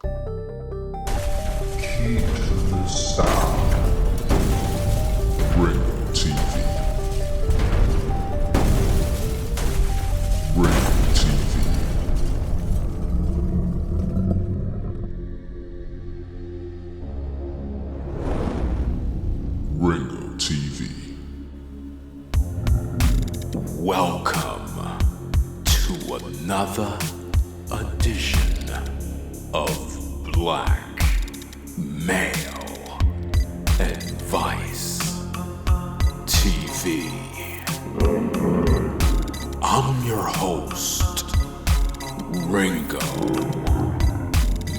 Key to the sound. Ringo TV. Ringo TV. Ringo TV. Welcome to another edition of Black Male Advice TV. I'm your host, Ringo.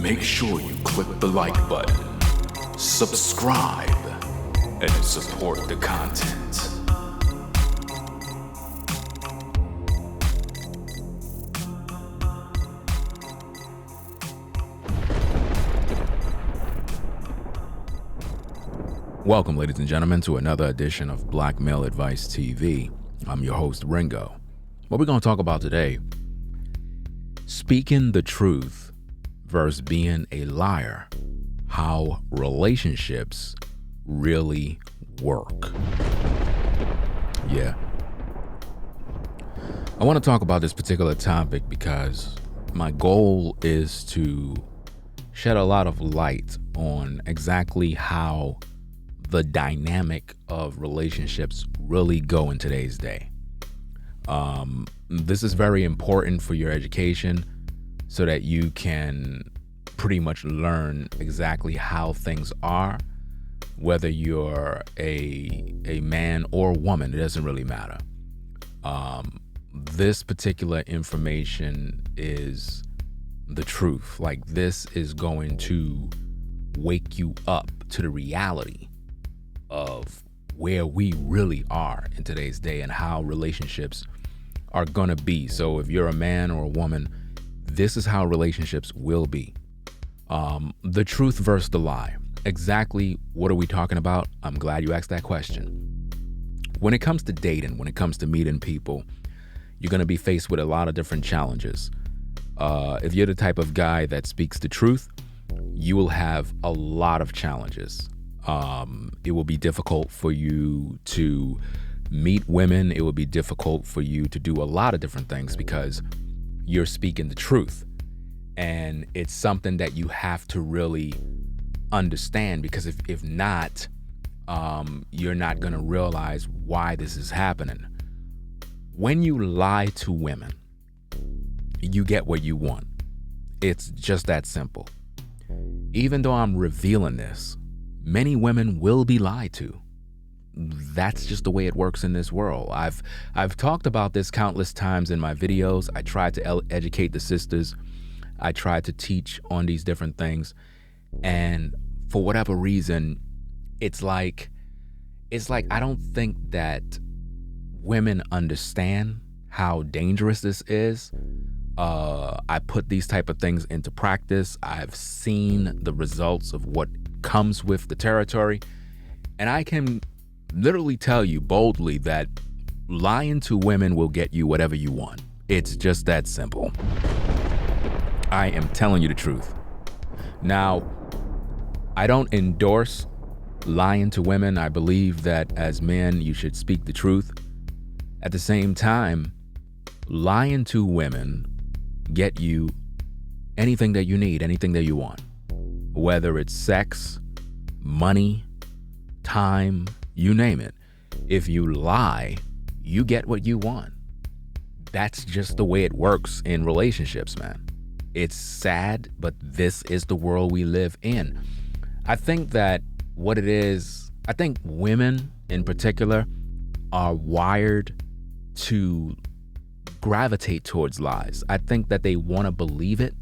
Make sure you click the like button, subscribe, and support the content. Welcome, ladies and gentlemen, to another edition of Black Male Advice TV. I'm your host, Ringo. What we're going to talk about today, speaking the truth versus being a liar, how relationships really work. Yeah. I want to talk about this particular topic because my goal is to shed a lot of light on exactly how the dynamic of relationships really go in today's day. This is very important for your education so that you can pretty much learn exactly how things are, whether you're a man or woman, it doesn't really matter. This particular information is the truth. Like, this is going to wake you up to the reality of where we really are in today's day and how relationships are gonna be. So if you're a man or a woman, this is how relationships will be. The truth versus the lie. Exactly what are we talking about? I'm glad you asked that question. When it comes to dating, when it comes to meeting people, you're gonna be faced with a lot of different challenges. If you're the type of guy that speaks the truth, you will have a lot of challenges. It will be difficult for you to meet women. It will be difficult for you to do a lot of different things because you're speaking the truth. And it's something that you have to really understand, because if not, you're not going to realize why this is happening. When you lie to women, you get what you want. It's just that simple. Even though I'm revealing this, many women will be lied to. That's just the way it works in this world. I've talked about this countless times in my videos. I try to educate the sisters. I try to teach on these different things. And for whatever reason, it's like I don't think that women understand how dangerous this is. I put these type of things into practice. I've seen the results of what comes with the territory, and I can literally tell you boldly that lying to women will get you whatever you want. It's just that simple. I am telling you the truth. Now, I don't endorse lying to women. I believe that as men, you should speak the truth. At the same time, lying to women get you anything that you need, anything that you want. Whether it's sex, money, time, you name it. If you lie, you get what you want. That's just the way it works in relationships, man. It's sad, but this is the world we live in. I think that what it is, I think women in particular are wired to gravitate towards lies. I think that they want to believe it,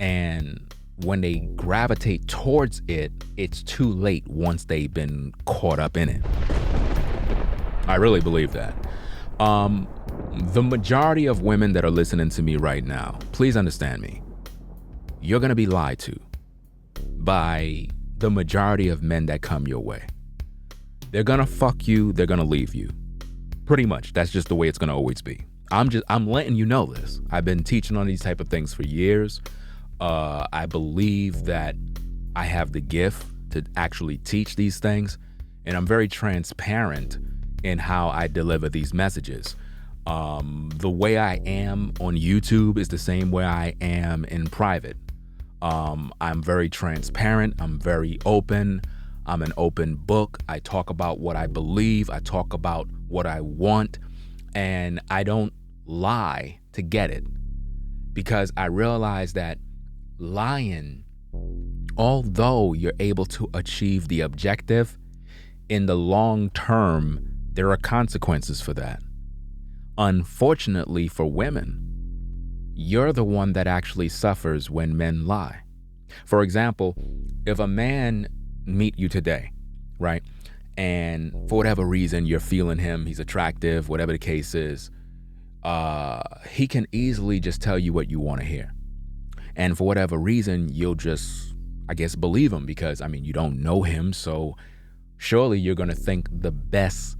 and when they gravitate towards it, it's too late once they've been caught up in it. I really believe that. The majority of women that are listening to me right now, please understand me. You're going to be lied to by the majority of men that come your way. They're going to fuck you. They're going to leave you. Pretty much. That's just the way it's going to always be. I'm letting you know this. I've been teaching on these type of things for years. I believe that I have the gift to actually teach these things, and I'm very transparent in how I deliver these messages. The way I am on YouTube is the same way I am in private. I'm very transparent. I'm very open. I'm an open book. I talk about what I believe. I talk about what I want, and I don't lie to get it, because I realize that lying, although you're able to achieve the objective, in the long term, there are consequences for that. Unfortunately for women, you're the one that actually suffers when men lie. For example, if a man meet you today, right, and for whatever reason you're feeling him, he's attractive, whatever the case is, he can easily just tell you what you want to hear. And for whatever reason, you'll just, I guess, believe him, because, I mean, you don't know him, so surely you're going to think the best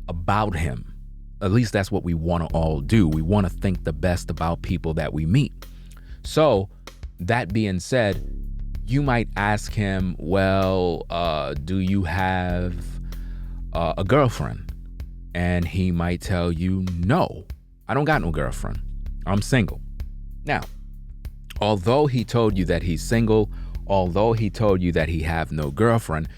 about him. At least that's what we want to all do. We want to think the best about people that we meet. So that being said, you might ask him, well, do you have a girlfriend? And he might tell you, no, I don't got no girlfriend. I'm single. Now, although he told you that he's single, although he told you that he have no girlfriend,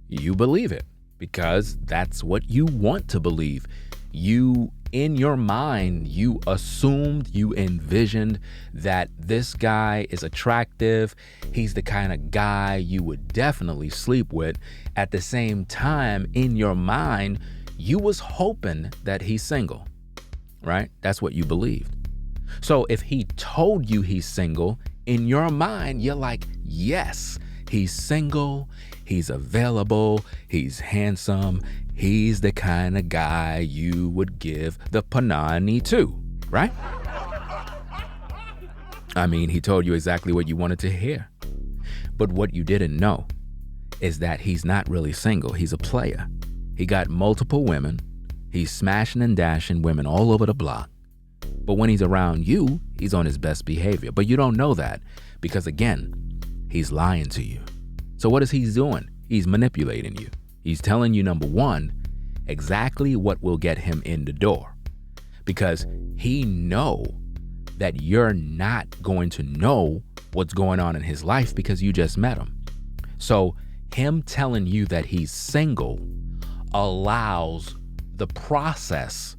you believe it, because that's what you want to believe. You, in your mind, you assumed, you envisioned that this guy is attractive. He's the kind of guy you would definitely sleep with. At the same time, in your mind, you was hoping that he's single, right? That's what you believed. So if he told you he's single, in your mind, you're like, yes, he's single, he's available, he's handsome, he's the kind of guy you would give the panani to, right? I mean, he told you exactly what you wanted to hear. But what you didn't know is that he's not really single. He's a player. He got multiple women. He's smashing and dashing women all over the block. But when he's around you, he's on his best behavior. But you don't know that because, again, he's lying to you. So what is he doing? He's manipulating you. He's telling you, number one, exactly what will get him in the door, because he know that you're not going to know what's going on in his life because you just met him. So him telling you that he's single allows the process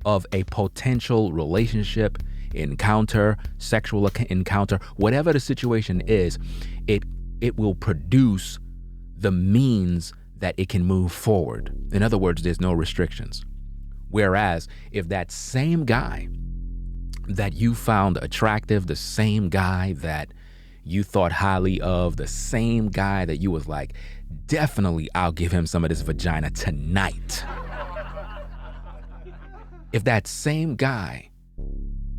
of a potential relationship, encounter, sexual encounter, whatever the situation is, it will produce the means that it can move forward. In other words, there's no restrictions. Whereas if that same guy that you found attractive, the same guy that you thought highly of, the same guy that you was like, definitely I'll give him some of this vagina tonight. If that same guy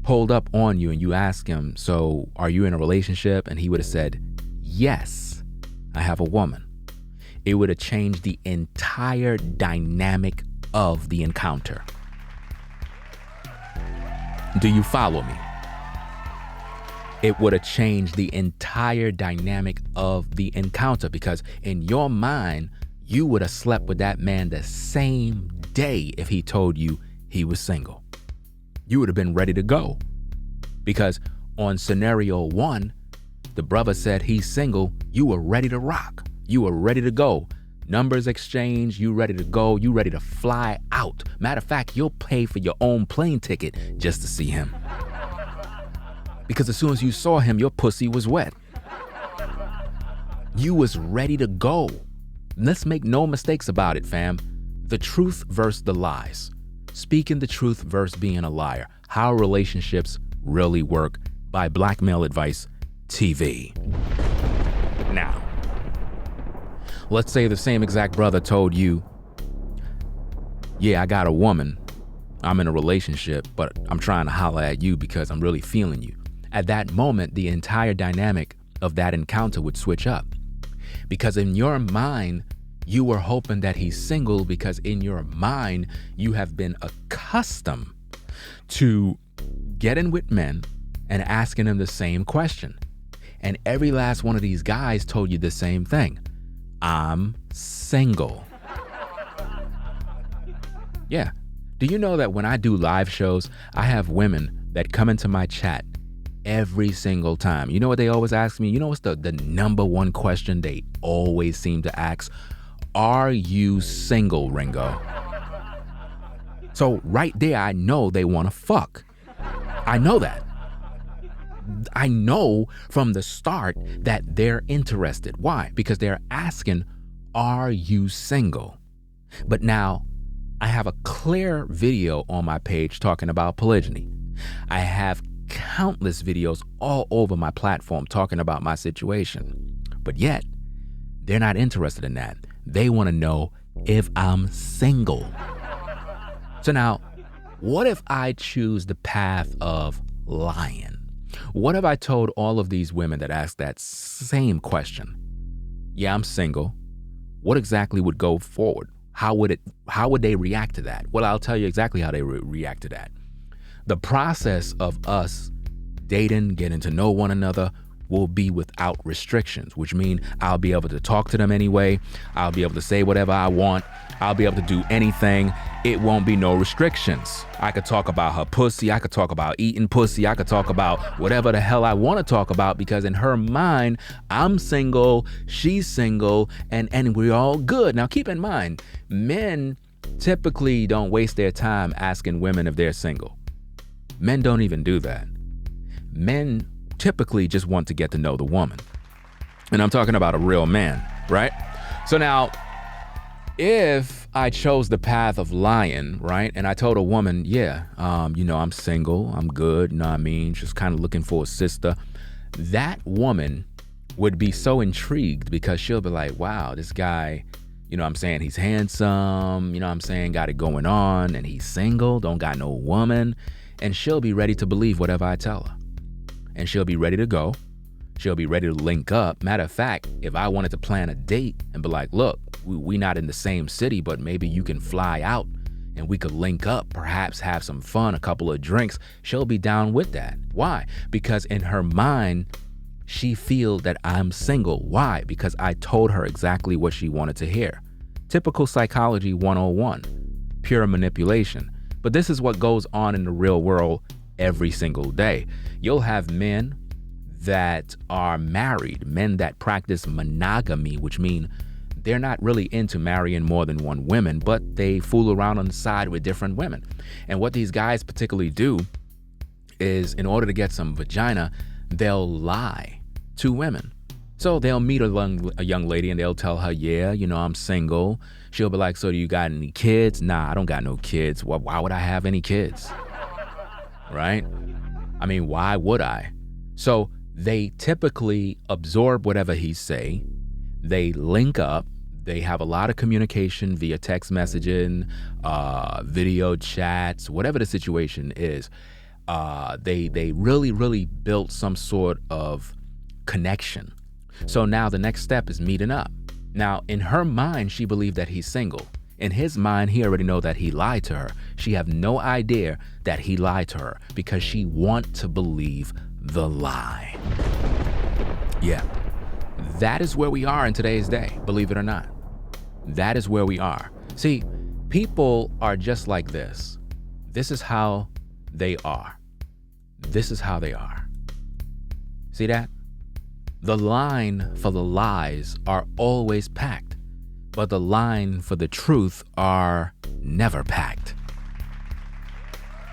pulled up on you and you asked him, so are you in a relationship? And he would have said, yes, I have a woman. It would have changed the entire dynamic of the encounter. Do you follow me? It would have changed the entire dynamic of the encounter, because in your mind, you would have slept with that man the same day if he told you he was single. You would have been ready to go, because on scenario one, the brother said he's single. You were ready to rock. You were ready to go. Numbers exchange. You ready to go. You ready to fly out. Matter of fact, you'll pay for your own plane ticket just to see him. Because as soon as you saw him, your pussy was wet. You was ready to go. Let's make no mistakes about it, fam. The truth versus the lies. Speaking the truth versus being a liar. How relationships really work, by Black Male Advice TV. Now, let's say the same exact brother told you, yeah, I got a woman, I'm in a relationship, but I'm trying to holler at you because I'm really feeling you. At that moment, the entire dynamic of that encounter would switch up. Because in your mind, you were hoping that he's single, because in your mind, you have been accustomed to getting with men and asking them the same question. And every last one of these guys told you the same thing. I'm single. Yeah. Do you know that when I do live shows, I have women that come into my chat every single time? You know what they always ask me? You know what's the number one question they always seem to ask? Are you single, Ringo? So right there, I know they want to fuck. I know that. I know from the start that they're interested. Why? Because they're asking, are you single? But now I have a clear video on my page talking about polygyny. I have countless videos all over my platform talking about my situation. But yet, they're not interested in that. They want to know if I'm single. So now, what if I choose the path of lying? What if I told all of these women that asked that same question? Yeah, I'm single. What exactly would go forward? How would they react to that? Well, I'll tell you exactly how they react to that. The process of us dating, getting to know one another will be without restrictions, which means I'll be able to talk to them anyway. I'll be able to say whatever I want. I'll be able to do anything. It won't be no restrictions. I could talk about her pussy. I could talk about eating pussy. I could talk about whatever the hell I want to talk about, because in her mind, I'm single, she's single, and we're all good. Now, keep in mind, men typically don't waste their time asking women if they're single. Men don't even do that. Men typically just want to get to know the woman. And I'm talking about a real man, right? So now, if I chose the path of lying, right, and I told a woman, yeah, I'm single, I'm good, you know what I mean, just kind of looking for a sister, that woman would be so intrigued, because she'll be like, wow, this guy, you know what I'm saying, he's handsome, you know what I'm saying, got it going on, and he's single, don't got no woman, and she'll be ready to believe whatever I tell her. And she'll be ready to go. She'll be ready to link up. Matter of fact, if I wanted to plan a date and be like, look, we not in the same city, but maybe you can fly out and we could link up, perhaps have some fun, a couple of drinks, she'll be down with that. Why? Because in her mind, she feels that I'm single. Why? Because I told her exactly what she wanted to hear. Typical psychology 101, pure manipulation. But this is what goes on in the real world every single day. You'll have men that are married, men that practice monogamy, which means they're not really into marrying more than one woman, but they fool around on the side with different women. And what these guys particularly do is, in order to get some vagina, they'll lie to women. So they'll meet a young lady and they'll tell her, yeah, I'm single. She'll be like, so do you got any kids? Nah, I don't got no kids. Why would I have any kids? Right? I mean, why would I? So they typically absorb whatever he say. They link up. They have a lot of communication via text messaging, video chats, whatever the situation is. They really, really built some sort of connection. So now the next step is meeting up. Now, in her mind, she believed that he's single. In his mind, he already know that he lied to her. She have no idea that he lied to her, because she want to believe the lie. Yeah, that is where we are in today's day, believe it or not. That is where we are. See, people are just like this. This is how they are. This is how they are. See that? The line for the lies are always packed, but the line for the truth are never packed.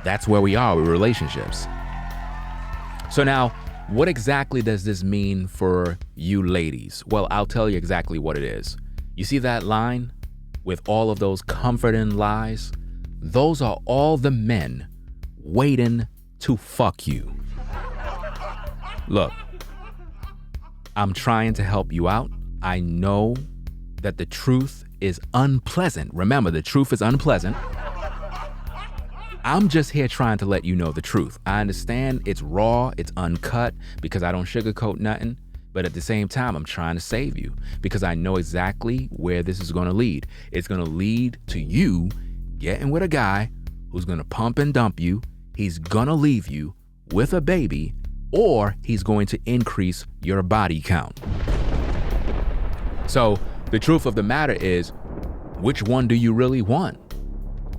That's where we are with relationships. So now, what exactly does this mean for you ladies? Well, I'll tell you exactly what it is. You see that line with all of those comforting lies? Those are all the men waiting to fuck you. Look, I'm trying to help you out. I know that the truth is unpleasant. Remember, the truth is unpleasant. I'm just here trying to let you know the truth. I understand it's raw, it's uncut, because I don't sugarcoat nothing. But at the same time, I'm trying to save you, because I know exactly where this is going to lead. It's going to lead to you getting with a guy who's going to pump and dump you. He's going to leave you with a baby or he's going to increase your body count. So the truth of the matter is, which one do you really want?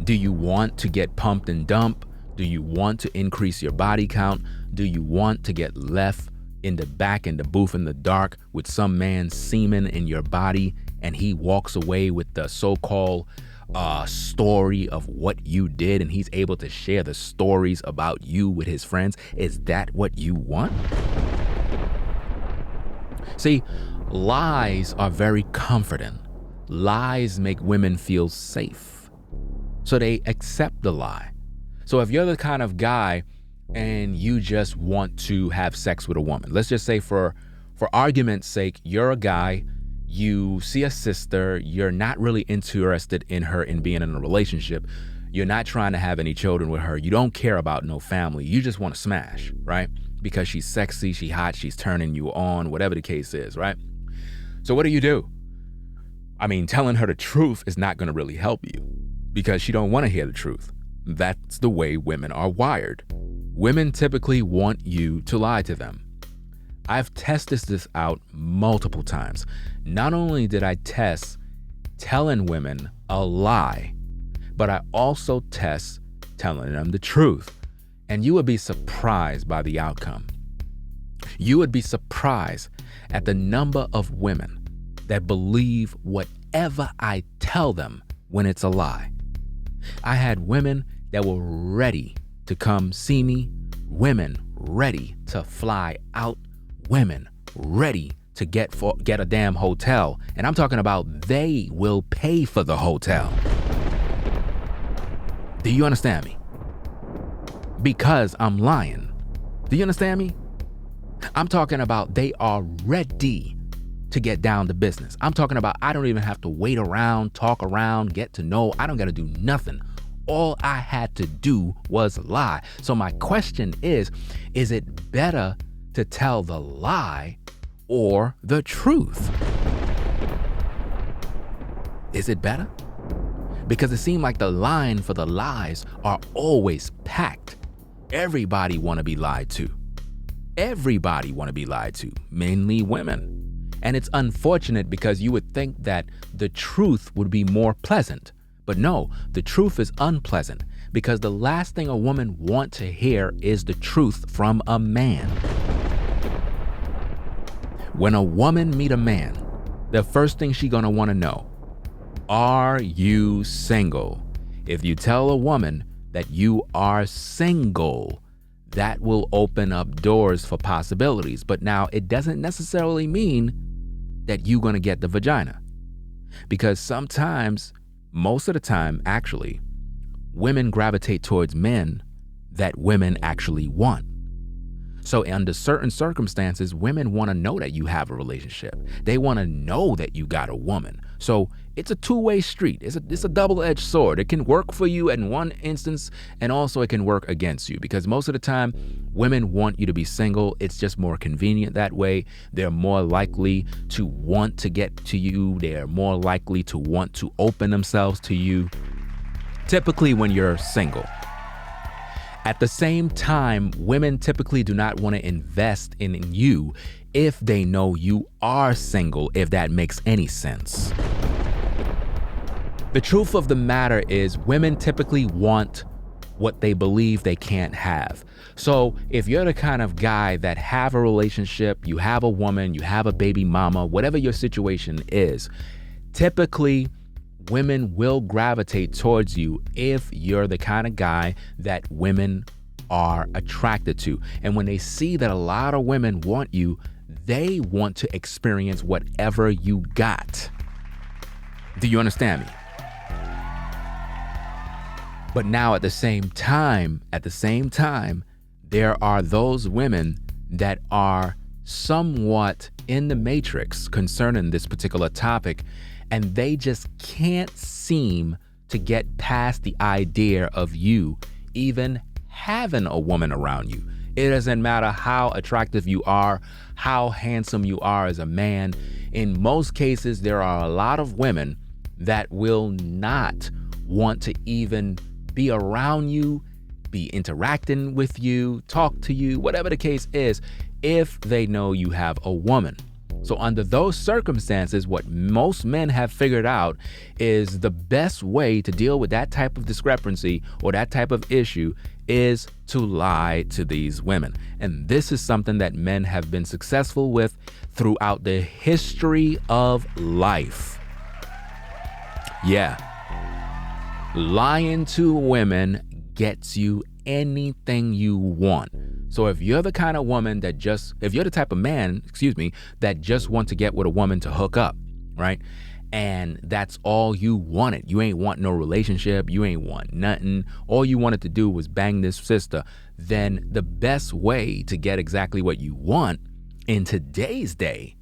Do you want to get pumped and dumped? Do you want to increase your body count? Do you want to get left in the back in the booth in the dark with some man's semen in your body and he walks away with the so-called story of what you did and he's able to share the stories about you with his friends? Is that what you want? See, lies are very comforting. Lies make women feel safe, so they accept the lie. So if you're the kind of guy and you just want to have sex with a woman, let's just say for argument's sake, you're a guy, you see a sister, you're not really interested in her in being in a relationship, you're not trying to have any children with her, you don't care about no family, you just want to smash, right? Because she's sexy, she's hot, she's turning you on, whatever the case is, right? So what do? I mean, telling her the truth is not going to really help you because she don't want to hear the truth. That's the way women are wired. Women typically want you to lie to them. I've tested this out multiple times. Not only did I test telling women a lie, but I also test telling them the truth. And you would be surprised by the outcome. You would be surprised at the number of women that believe whatever I tell them when it's a lie. I had women that were ready to come see me, women ready to fly out, women ready to get a damn hotel. And I'm talking about they will pay for the hotel. Do you understand me? Because I'm lying. Do you understand me? I'm talking about they are ready to get down to business. I'm talking about I don't even have to wait around, talk around, get to know. I don't got to do nothing. All I had to do was lie. So my question is it better to tell the lie or the truth? Is it better? Because it seemed like the line for the lies are always packed. Everybody want to be lied to. Everybody want to be lied to, mainly women. And it's unfortunate because you would think that the truth would be more pleasant. But no, the truth is unpleasant because the last thing a woman wants to hear is the truth from a man. When a woman meet a man, the first thing she gonna want to know, are you single? If you tell a woman that you are single, that will open up doors for possibilities. But now it doesn't necessarily mean that you're going to get the vagina. Because sometimes, most of the time, actually, women gravitate towards men that women actually want. So under certain circumstances, women want to know that you have a relationship. They want to know that you got a woman. So it's a two-way street. It's a double-edged sword. It can work for you in one instance, and also it can work against you because most of the time, women want you to be single. It's just more convenient that way. They're more likely to want to get to you. They're more likely to want to open themselves to you, typically when you're single. At the same time, women typically do not want to invest in you if they know you are single, if that makes any sense. The truth of the matter is women typically want what they believe they can't have. So if you're the kind of guy that have a relationship, you have a woman, you have a baby mama, whatever your situation is, typically women will gravitate towards you if you're the kind of guy that women are attracted to. And when they see that a lot of women want you, they want to experience whatever you got. Do you understand me? But now at the same time, there are those women that are somewhat in the matrix concerning this particular topic, and they just can't seem to get past the idea of you even having a woman around you. It doesn't matter how attractive you are, how handsome you are as a man. In most cases, there are a lot of women that will not want to even be around you be interacting with you, talk to you, whatever the case is, if they know you have a woman. So under those circumstances, what most men have figured out is the best way to deal with that type of discrepancy or that type of issue is to lie to these women. And this is something that men have been successful with throughout the history of life. Yeah. Lying to women gets you anything you want. So if you're the kind of woman if you're the type of man, that just want to get with a woman to hook up, right? And that's all you wanted. You ain't want no relationship. You ain't want nothing. All you wanted to do was bang this sister. Then the best way to get exactly what you want in today's day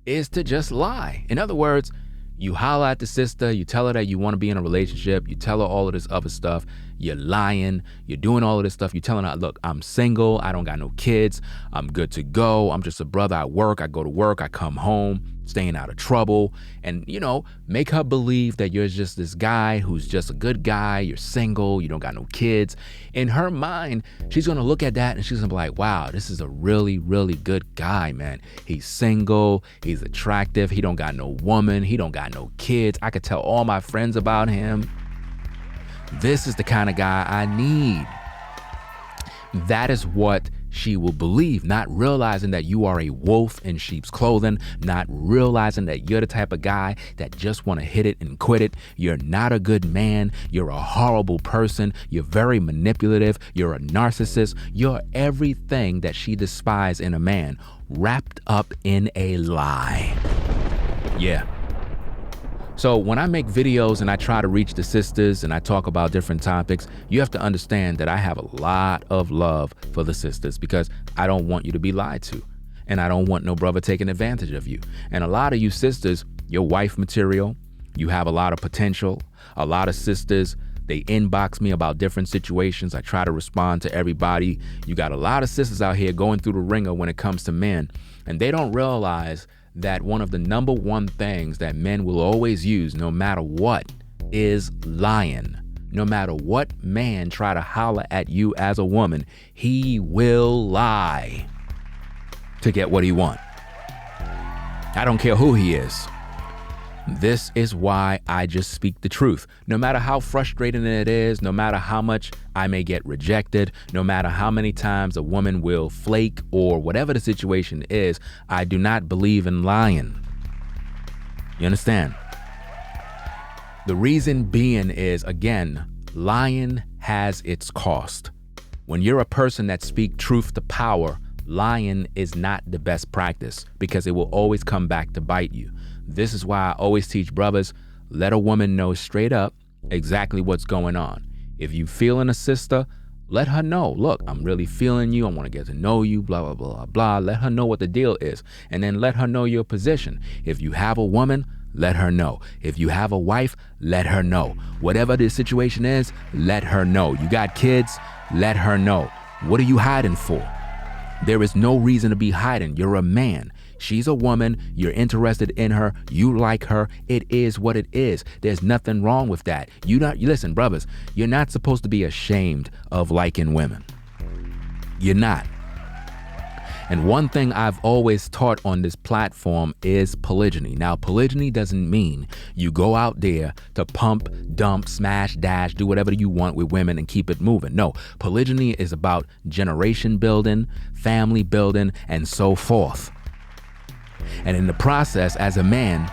is to just lie. In other words, you holler at the sister, you tell her that you want to be in a relationship, you tell her all of this other stuff, you're lying, you're doing all of this stuff, you're telling her, look, I'm single, I don't got no kids, I'm good to go, I'm just a brother, I go to work, I come home, staying out of trouble, and, make her believe that you're just this guy who's just a good guy, you're single, you don't got no kids. In her mind, she's going to look at that and she's going to be like, wow, this is a really, really good guy, man. He's single, he's attractive, he don't got no woman, he don't got no kids. I could tell all my friends about him. This is the kind of guy I need. That is what she will believe, not realizing that you are a wolf in sheep's clothing, not realizing that you're the type of guy that just want to hit it and quit it. You're not a good man. You're a horrible person. You're very manipulative. You're a narcissist. You're everything that she despises in a man, wrapped up in a lie. Yeah. So when I make videos and I try to reach the sisters and I talk about different topics, you have to understand that I have a lot of love for the sisters because I don't want you to be lied to. And I don't want no brother taking advantage of you. And a lot of you sisters, you're wife material. You have a lot of potential. A lot of sisters, they inbox me about different situations. I try to respond to everybody. You got a lot of sisters out here going through the ringer when it comes to men. And they don't realize that one of the number one things that men will always use, no matter what, is lying. No matter what man try to holler at you as a woman, he will lie to get what he want. I don't care who he is. This is why I just speak the truth. No matter how frustrating it is, no matter how much I may get rejected, no matter how many times a woman will flake or whatever the situation is, I do not believe in lying. You understand? The reason being is, again, lying has its cost. When you're a person that speaks truth to power, lying is not the best practice because it will always come back to bite you. This is why I always teach brothers, let a woman know straight up exactly what's going on. If you feeling a sister, let her know, look, I'm really feeling you. I want to get to know you, blah, blah, blah, blah. Let her know what the deal is. And then let her know your position. If you have a woman, let her know. If you have a wife, let her know. Whatever the situation is, let her know. You got kids, let her know. What are you hiding for? There is no reason to be hiding. You're a man. She's a woman. You're interested in her. You like her. It is what it is. There's nothing wrong with that. Listen, brothers, you're not supposed to be ashamed of liking women. You're not. And one thing I've always taught on this platform is polygyny. Now, polygyny doesn't mean you go out there to pump, dump, smash, dash, do whatever you want with women and keep it moving. No, polygyny is about generation building, family building, and so forth. And in the process as a man,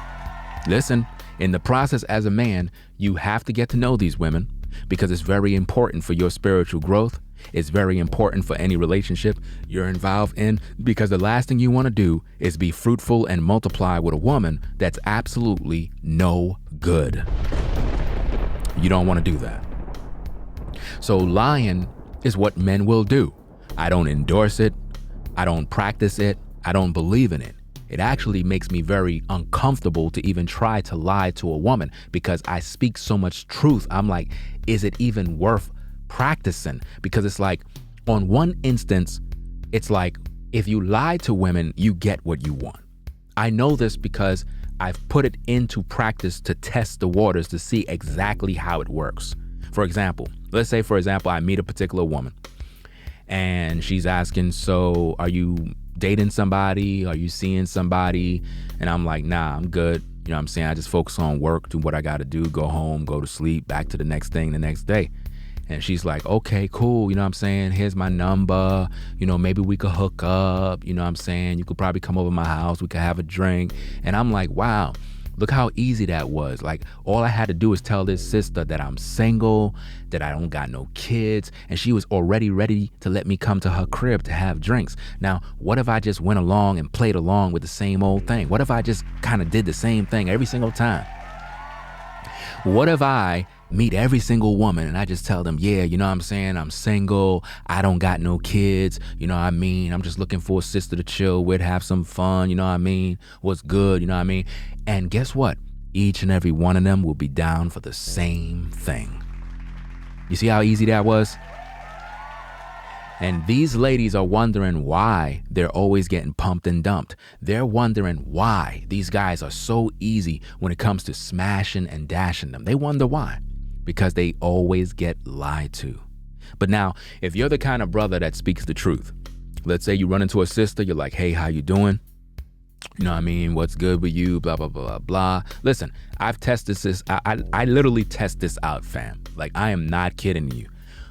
you have to get to know these women because it's very important for your spiritual growth. It's very important for any relationship you're involved in because the last thing you want to do is be fruitful and multiply with a woman that's absolutely no good. You don't want to do that. So lying is what men will do. I don't endorse it. I don't practice it. I don't believe in it. It actually makes me very uncomfortable to even try to lie to a woman because I speak so much truth. I'm like, is it even worth practicing? Because it's like, on one instance, it's like, if you lie to women, you get what you want. I know this because I've put it into practice to test the waters to see exactly how it works. For example, let's say, for example, I meet a particular woman and she's asking, so are you dating somebody? Are you seeing somebody? And I'm like, nah, I'm good. You know what I'm saying? I just focus on work, do what I got to do, go home, go to sleep, back to the next thing the next day. And she's like, okay, cool. You know what I'm saying? Here's my number. You know, maybe we could hook up. You know what I'm saying? You could probably come over my house. We could have a drink. And I'm like, wow, look how easy that was. Like, all I had to do is tell this sister that I'm single, that I don't got no kids. And she was already ready to let me come to her crib to have drinks. Now, what if I just went along and played along with the same old thing? What if I just kind of did the same thing every single time? What if I meet every single woman and I just tell them, yeah, you know what I'm saying? I'm single. I don't got no kids. You know what I mean? I'm just looking for a sister to chill with, have some fun. You know what I mean? What's good? You know what I mean? And guess what? Each and every one of them will be down for the same thing. You see how easy that was? And these ladies are wondering why they're always getting pumped and dumped. They're wondering why these guys are so easy when it comes to smashing and dashing them. They wonder why. Because they always get lied to. But now, if you're the kind of brother that speaks the truth, let's say you run into a sister, you're like, hey, how you doing? You know what I mean? What's good with you? Blah, blah, blah, blah, blah. Listen, I've tested this. I literally test this out, fam. Like, I am not kidding you.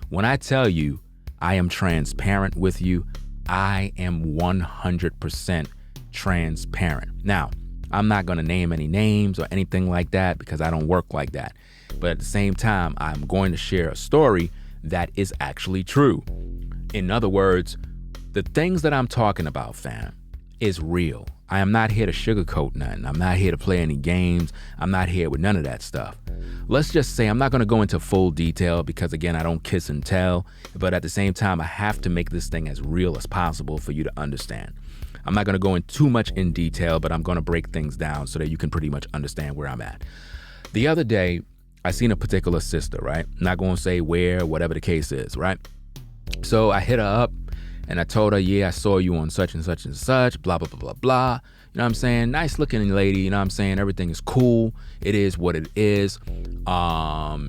When I tell you I am transparent with you, I am 100% transparent. Now, I'm not going to name any names or anything like that because I don't work like that. But at the same time, I'm going to share a story that is actually true. In other words, the things that I'm talking about, fam, is real. I am not here to sugarcoat nothing. I'm not here to play any games. I'm not here with none of that stuff. Let's just say I'm not going to go into full detail because, again, I don't kiss and tell. But at the same time, I have to make this thing as real as possible for you to understand. I'm not going to go in too much in detail, but I'm going to break things down so that you can pretty much understand where I'm at. The other day, I seen a particular sister, right? Not going to say where, whatever the case is, right? So I hit her up and I told her, yeah, I saw you on such and such and such, blah, blah, blah, blah, blah. You know what I'm saying? Nice looking lady, you know what I'm saying? Everything is cool. It is what it is.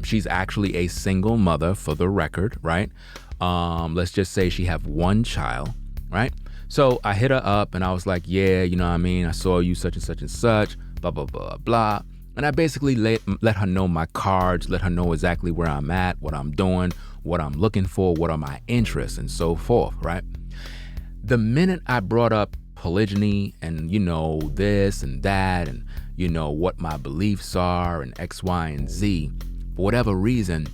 She's actually a single mother for the record, right? Let's just say she have one child, right? So I hit her up and I was like, yeah, you know what I mean? I saw you such and such, blah, blah, blah, blah. And I basically let her know my cards, let her know exactly where I'm at, what I'm doing, what I'm looking for, what are my interests, and so forth, right? The minute I brought up polygyny and, you know, this and that and, you know, what my beliefs are and X, Y, and Z, for whatever reason,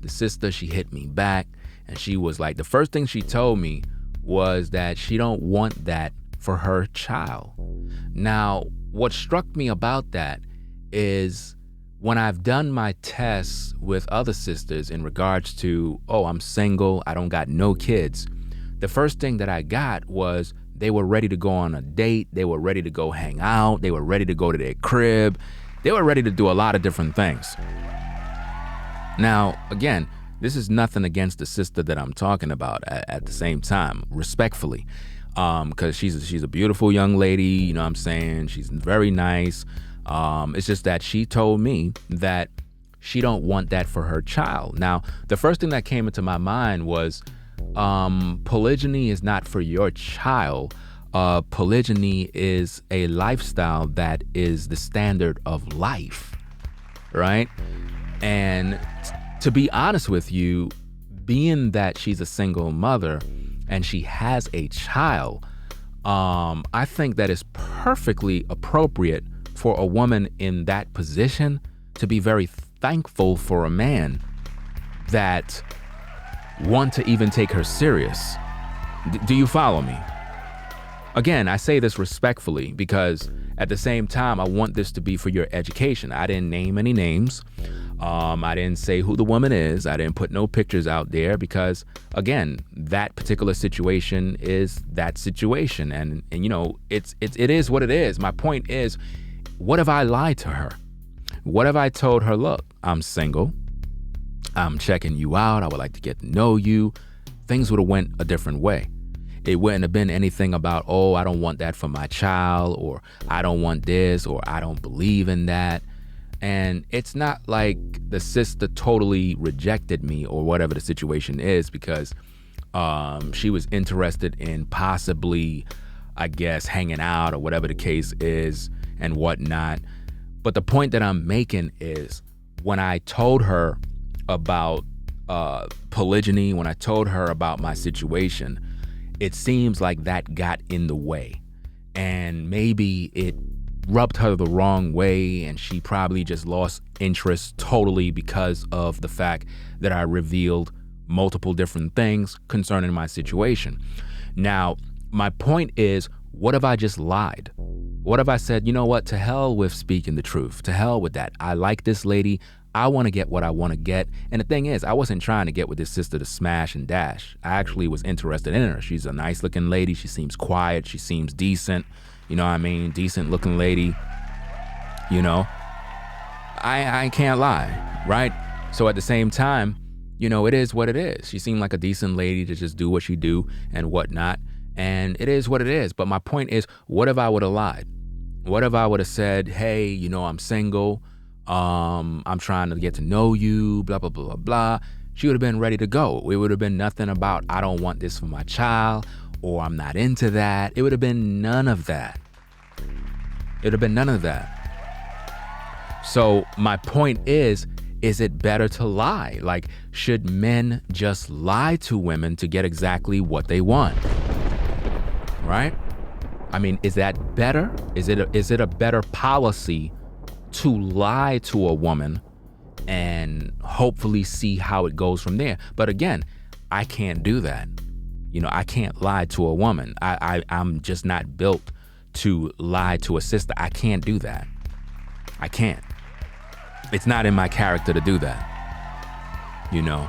the sister, she hit me back and she was like, the first thing she told me was that she don't want that for her child. Now, what struck me about that is when I've done my tests with other sisters in regards to, oh, I'm single, I don't got no kids, the first thing that I got was they were ready to go on a date, they were ready to go hang out, they were ready to go to their crib, they were ready to do a lot of different things. Now, again, this is nothing against the sister that I'm talking about at the same time, respectfully, because she's a beautiful young lady, you know what I'm saying? She's very nice. It's just that she told me that she don't want that for her child. Now, the first thing that came into my mind was polygyny is not for your child. Polygyny is a lifestyle that is the standard of life, right? And to be honest with you, being that she's a single mother and she has a child, I think that is perfectly appropriate for a woman in that position to be very thankful for a man that want to even take her serious. Do you follow me? Again, I say this respectfully because at the same time, I want this to be for your education. I didn't name any names. I didn't say who the woman is. I didn't put no pictures out there because, again, that particular situation is that situation. And you know, it is what it is. My point is, what if I lied to her? What if I told her, look, I'm single, I'm checking you out, I would like to get to know you? Things would have went a different way. It wouldn't have been anything about, oh, I don't want that for my child, or I don't want this, or I don't believe in that. And it's not like the sister totally rejected me or whatever the situation is, because she was interested in possibly, I guess, hanging out or whatever the case is and whatnot. But the point that I'm making is, when I told her about polygyny, when I told her about my situation, it seems like that got in the way. And maybe it rubbed her the wrong way, and she probably just lost interest totally because of the fact that I revealed multiple different things concerning my situation. Now, my point is, what if I just lied? What if I said, you know what, to hell with speaking the truth, to hell with that. I like this lady. I want to get what I want to get. And the thing is, I wasn't trying to get with this sister to smash and dash. I actually was interested in her. She's a nice looking lady. She seems quiet. She seems decent. You know what I mean? Decent looking lady. You know, I can't lie, right? So at the same time, you know, it is what it is. She seemed like a decent lady to just do what she do and whatnot. And it is what it is. But my point is, what if I would have lied? What if I would have said, hey, you know, I'm single. I'm trying to get to know you, blah, blah, blah, blah, blah. She would have been ready to go. It would have been nothing about, I don't want this for my child, or I'm not into that. It would have been none of that. It would have been none of that. So my point is it better to lie? Like, should men just lie to women to get exactly what they want? Right? I mean, is that better? Is it a better policy to lie to a woman and hopefully see how it goes from there? But again, I can't do that. You know, I can't lie to a woman. I'm just not built to lie to a sister. I can't do that. I can't. It's not in my character to do that. You know,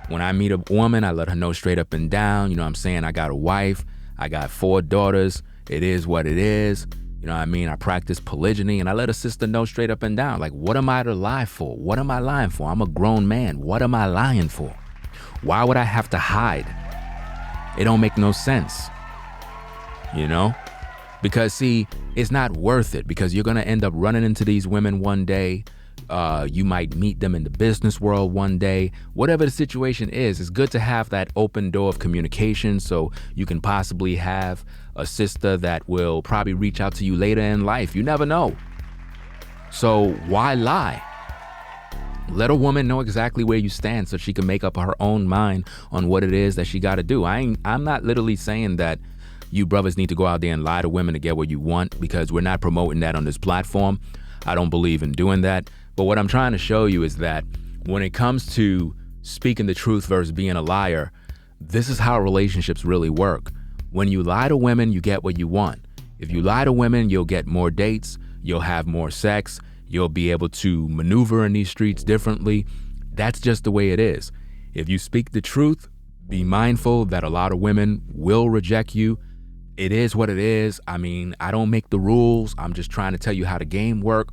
when I meet a woman, I let her know straight up and down, you know what I'm saying? I got a wife, I got 4 daughters. It is what it is. You know what I mean? I practice polygyny, and I let a sister know straight up and down. Like, what am I to lie for? What am I lying for? I'm a grown man. What am I lying for? Why would I have to hide? It don't make no sense. You know? Because see, it's not worth it, because you're going to end up running into these women one day. You might meet them in the business world one day. Whatever the situation is, it's good to have that open door of communication, so you can possibly have a sister that will probably reach out to you later in life. You never know. So why lie? Let a woman know exactly where you stand so she can make up her own mind on what it is that she got to do. I'm not literally saying that you brothers need to go out there and lie to women to get what you want, because we're not promoting that on this platform. I don't believe in doing that. But what I'm trying to show you is that when it comes to speaking the truth versus being a liar, this is how relationships really work. When you lie to women, you get what you want. If you lie to women, you'll get more dates, you'll have more sex, you'll be able to maneuver in these streets differently. That's just the way it is. If you speak the truth, be mindful that a lot of women will reject you. It is what it is. I mean, I don't make the rules. I'm just trying to tell you how the game works.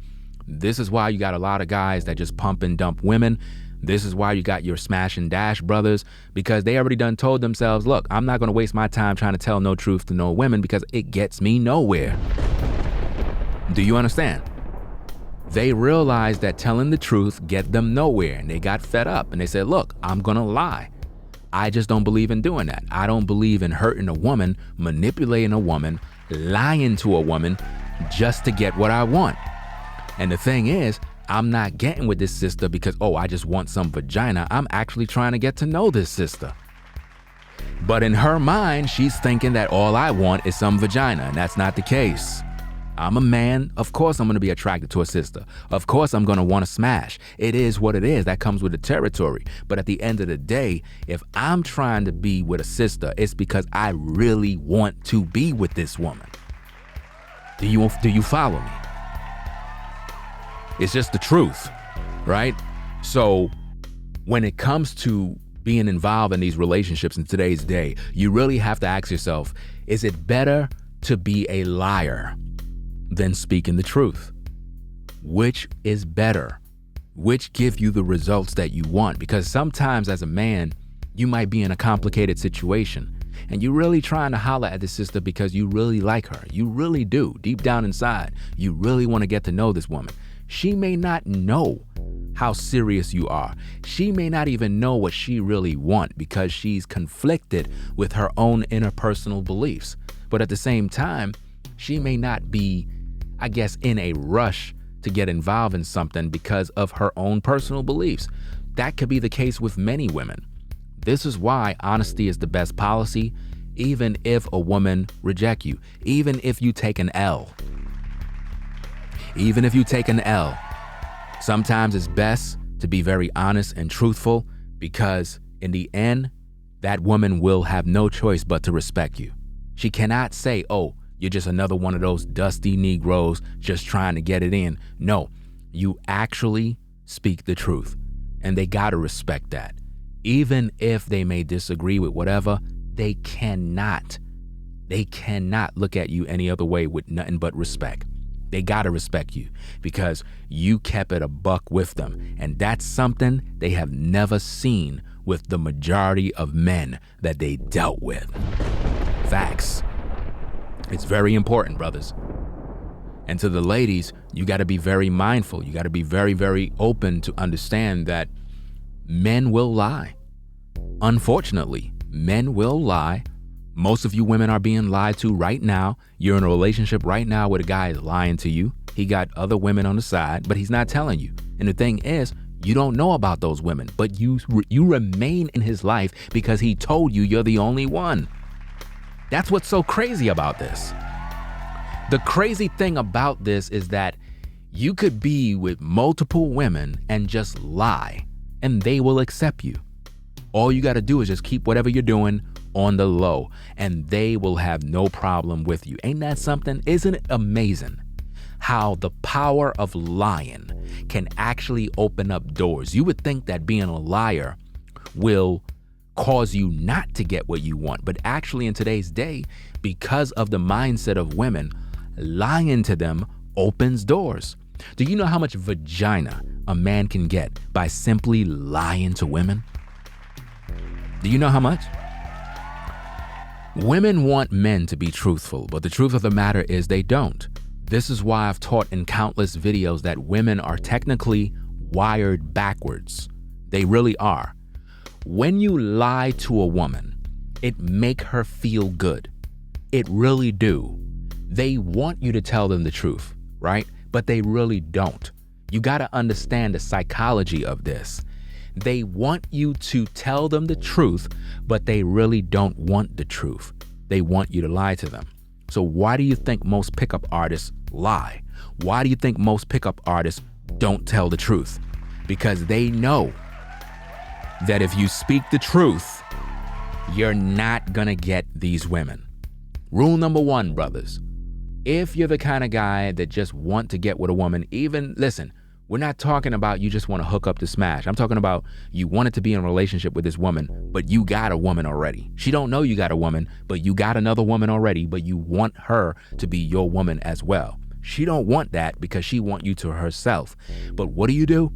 This is why you got a lot of guys that just pump and dump women. This is why you got your smash and dash brothers, because they already done told themselves, look, I'm not going to waste my time trying to tell no truth to no women because it gets me nowhere. Do you understand? They realized that telling the truth get them nowhere, and they got fed up and they said, look, I'm going to lie. I just don't believe in doing that. I don't believe in hurting a woman, manipulating a woman, lying to a woman just to get what I want. And the thing is, I'm not getting with this sister because, oh, I just want some vagina. I'm actually trying to get to know this sister. But in her mind, she's thinking that all I want is some vagina, and that's not the case. I'm a man. Of course I'm going to be attracted to a sister. Of course I'm going to want to smash. It is what it is. That comes with the territory. But at the end of the day, if I'm trying to be with a sister, it's because I really want to be with this woman. Do you follow me? It's just the truth, right? So when it comes to being involved in these relationships in today's day, you really have to ask yourself, is it better to be a liar than speaking the truth? Which is better? Which give you the results that you want? Because sometimes as a man, you might be in a complicated situation and you're really trying to holler at this sister because you really like her. You really do. Deep down inside, you really want to get to know this woman. She may not know how serious you are. She may not even know what she really wants because she's conflicted with her own interpersonal beliefs. But at the same time, she may not be, I guess, in a rush to get involved in something because of her own personal beliefs. That could be the case with many women. This is why honesty is the best policy, even if a woman rejects you, even if you take an L. Even if you take an L, sometimes it's best to be very honest and truthful, because in the end, that woman will have no choice but to respect you. She cannot say, oh, you're just another one of those dusty Negroes just trying to get it in. No, you actually speak the truth, and they gotta respect that. Even if they may disagree with whatever, they cannot look at you any other way with nothing but respect. They gotta respect you because you kept it a buck with them. And that's something they have never seen with the majority of men that they dealt with. Facts. It's very important, brothers. And to the ladies, you gotta be very mindful. You gotta be very, very open to understand that men will lie. Unfortunately, men will lie. Most of you women are being lied to right now. You're in a relationship right now where the guy is lying to you. He got other women on the side, but he's not telling you. And the thing is, you don't know about those women, but you remain in his life because he told you you're the only one. That's what's so crazy about this. The crazy thing about this is that you could be with multiple women and just lie, and they will accept you. All you got to do is just keep whatever you're doing on the low, and they will have no problem with you. Ain't that something? Isn't it amazing how the power of lying can actually open up doors? You would think that being a liar will cause you not to get what you want, but actually in today's day, because of the mindset of women, lying to them opens doors. Do you know how much vagina a man can get by simply lying to women? Do you know how much? Women want men to be truthful, but the truth of the matter is they don't. This is why I've taught in countless videos that women are technically wired backwards. They really are. When you lie to a woman, it make her feel good. It really do. They want you to tell them the truth, right? But they really don't. You got to understand the psychology of this. They want you to tell them the truth, but they really don't want the truth. They want you to lie to them. So why do you think most pickup artists lie? Why do you think most pickup artists don't tell the truth? Because they know that if you speak the truth, you're not gonna get these women. Rule number one, brothers. If you're the kind of guy that just want to get with a woman, listen, we're not talking about you just want to hook up to smash. I'm talking about you wanted to be in a relationship with this woman, but you got a woman already. She don't know you got a woman, but you got another woman already, but you want her to be your woman as well. She don't want that because she want you to herself. But what do?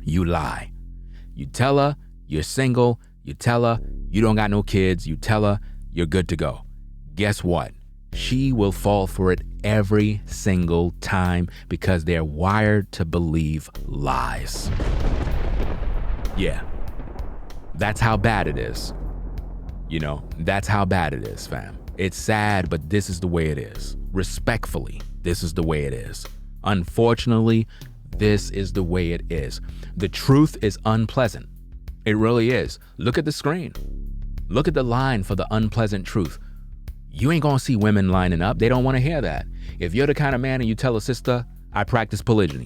You lie. You tell her you're single. You tell her you don't got no kids. You tell her you're good to go. Guess what? She will fall for it every single time because they're wired to believe lies. Yeah, that's how bad it is. That's how bad it is, fam. It's sad, but this is the way it is. Respectfully, this is the way it is. Unfortunately, this is the way it is. The truth is unpleasant. It really is. Look at the screen. Look at the line for the unpleasant truth. You ain't gonna see women lining up. They don't want to hear that. If you're the kind of man and you tell a sister, I practice polygyny,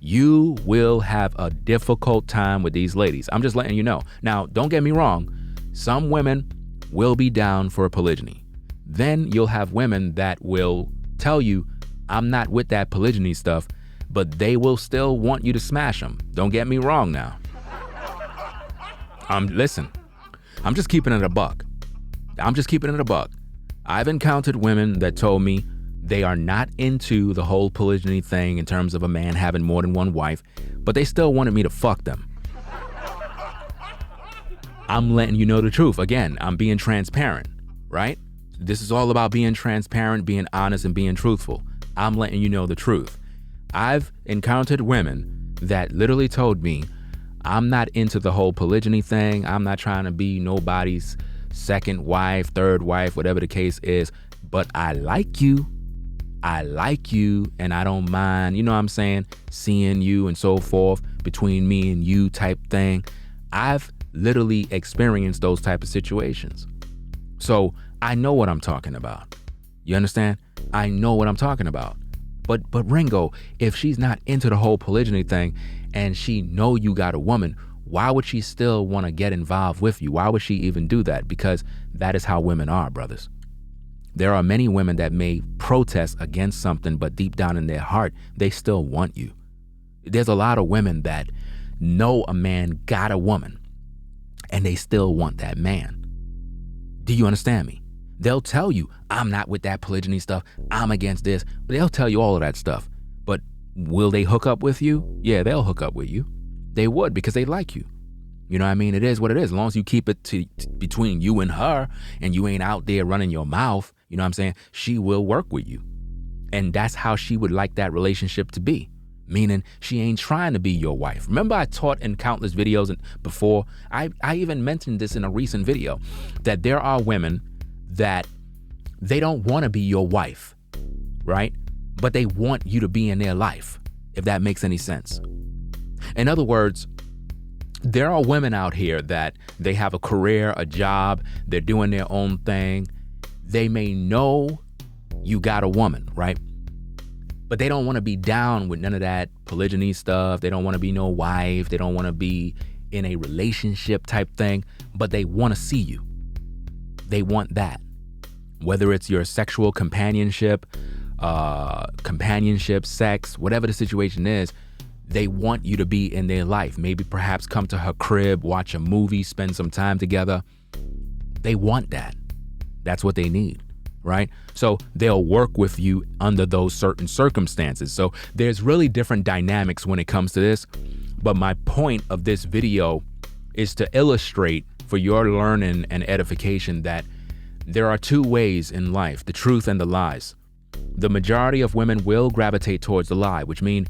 you will have a difficult time with these ladies. I'm just letting you know. Now, don't get me wrong. Some women will be down for a polygyny. Then you'll have women that will tell you, I'm not with that polygyny stuff, but they will still want you to smash them. Don't get me wrong now. Listen, I'm just keeping it a buck. I've encountered women that told me they are not into the whole polygyny thing in terms of a man having more than one wife, but they still wanted me to fuck them. I'm letting you know the truth. Again, I'm being transparent, right? This is all about being transparent, being honest, and being truthful. I'm letting you know the truth. I've encountered women that literally told me, I'm not into the whole polygyny thing. I'm not trying to be nobody's second wife, third wife, whatever the case is, but I like you. I like you, and I don't mind, you know what I'm saying, seeing you and so forth, between me and you type thing. I've literally experienced those type of situations. So I know what I'm talking about. You understand? I know what I'm talking about. But Ringo, if she's not into the whole polygyny thing and she know you got a woman, why would she still want to get involved with you? Why would she even do that? Because that is how women are, brothers. There are many women that may protest against something, but deep down in their heart, they still want you. There's a lot of women that know a man got a woman and they still want that man. Do you understand me? They'll tell you, I'm not with that polygyny stuff. I'm against this. They'll tell you all of that stuff. But will they hook up with you? Yeah, they'll hook up with you. They would, because they like you. You know what I mean? It is what it is. As long as you keep it between you and her and you ain't out there running your mouth, you know what I'm saying? She will work with you. And that's how she would like that relationship to be. Meaning she ain't trying to be your wife. Remember, I taught in countless videos before. I even mentioned this in a recent video, that there are women that they don't want to be your wife, right? But they want you to be in their life, if that makes any sense. In other words, there are women out here that they have a career, a job, they're doing their own thing. They may know you got a woman, right? But they don't want to be down with none of that polygyny stuff. They don't want to be no wife. They don't want to be in a relationship type thing, but they want to see you. They want that. Whether it's your sexual companionship, sex, whatever the situation is, they want you to be in their life. Maybe perhaps come to her crib, watch a movie, spend some time together. They want that. That's what they need, right? So they'll work with you under those certain circumstances. So there's really different dynamics when it comes to this. But my point of this video is to illustrate for your learning and edification that there are two ways in life, the truth and the lies. The majority of women will gravitate towards the lie, which means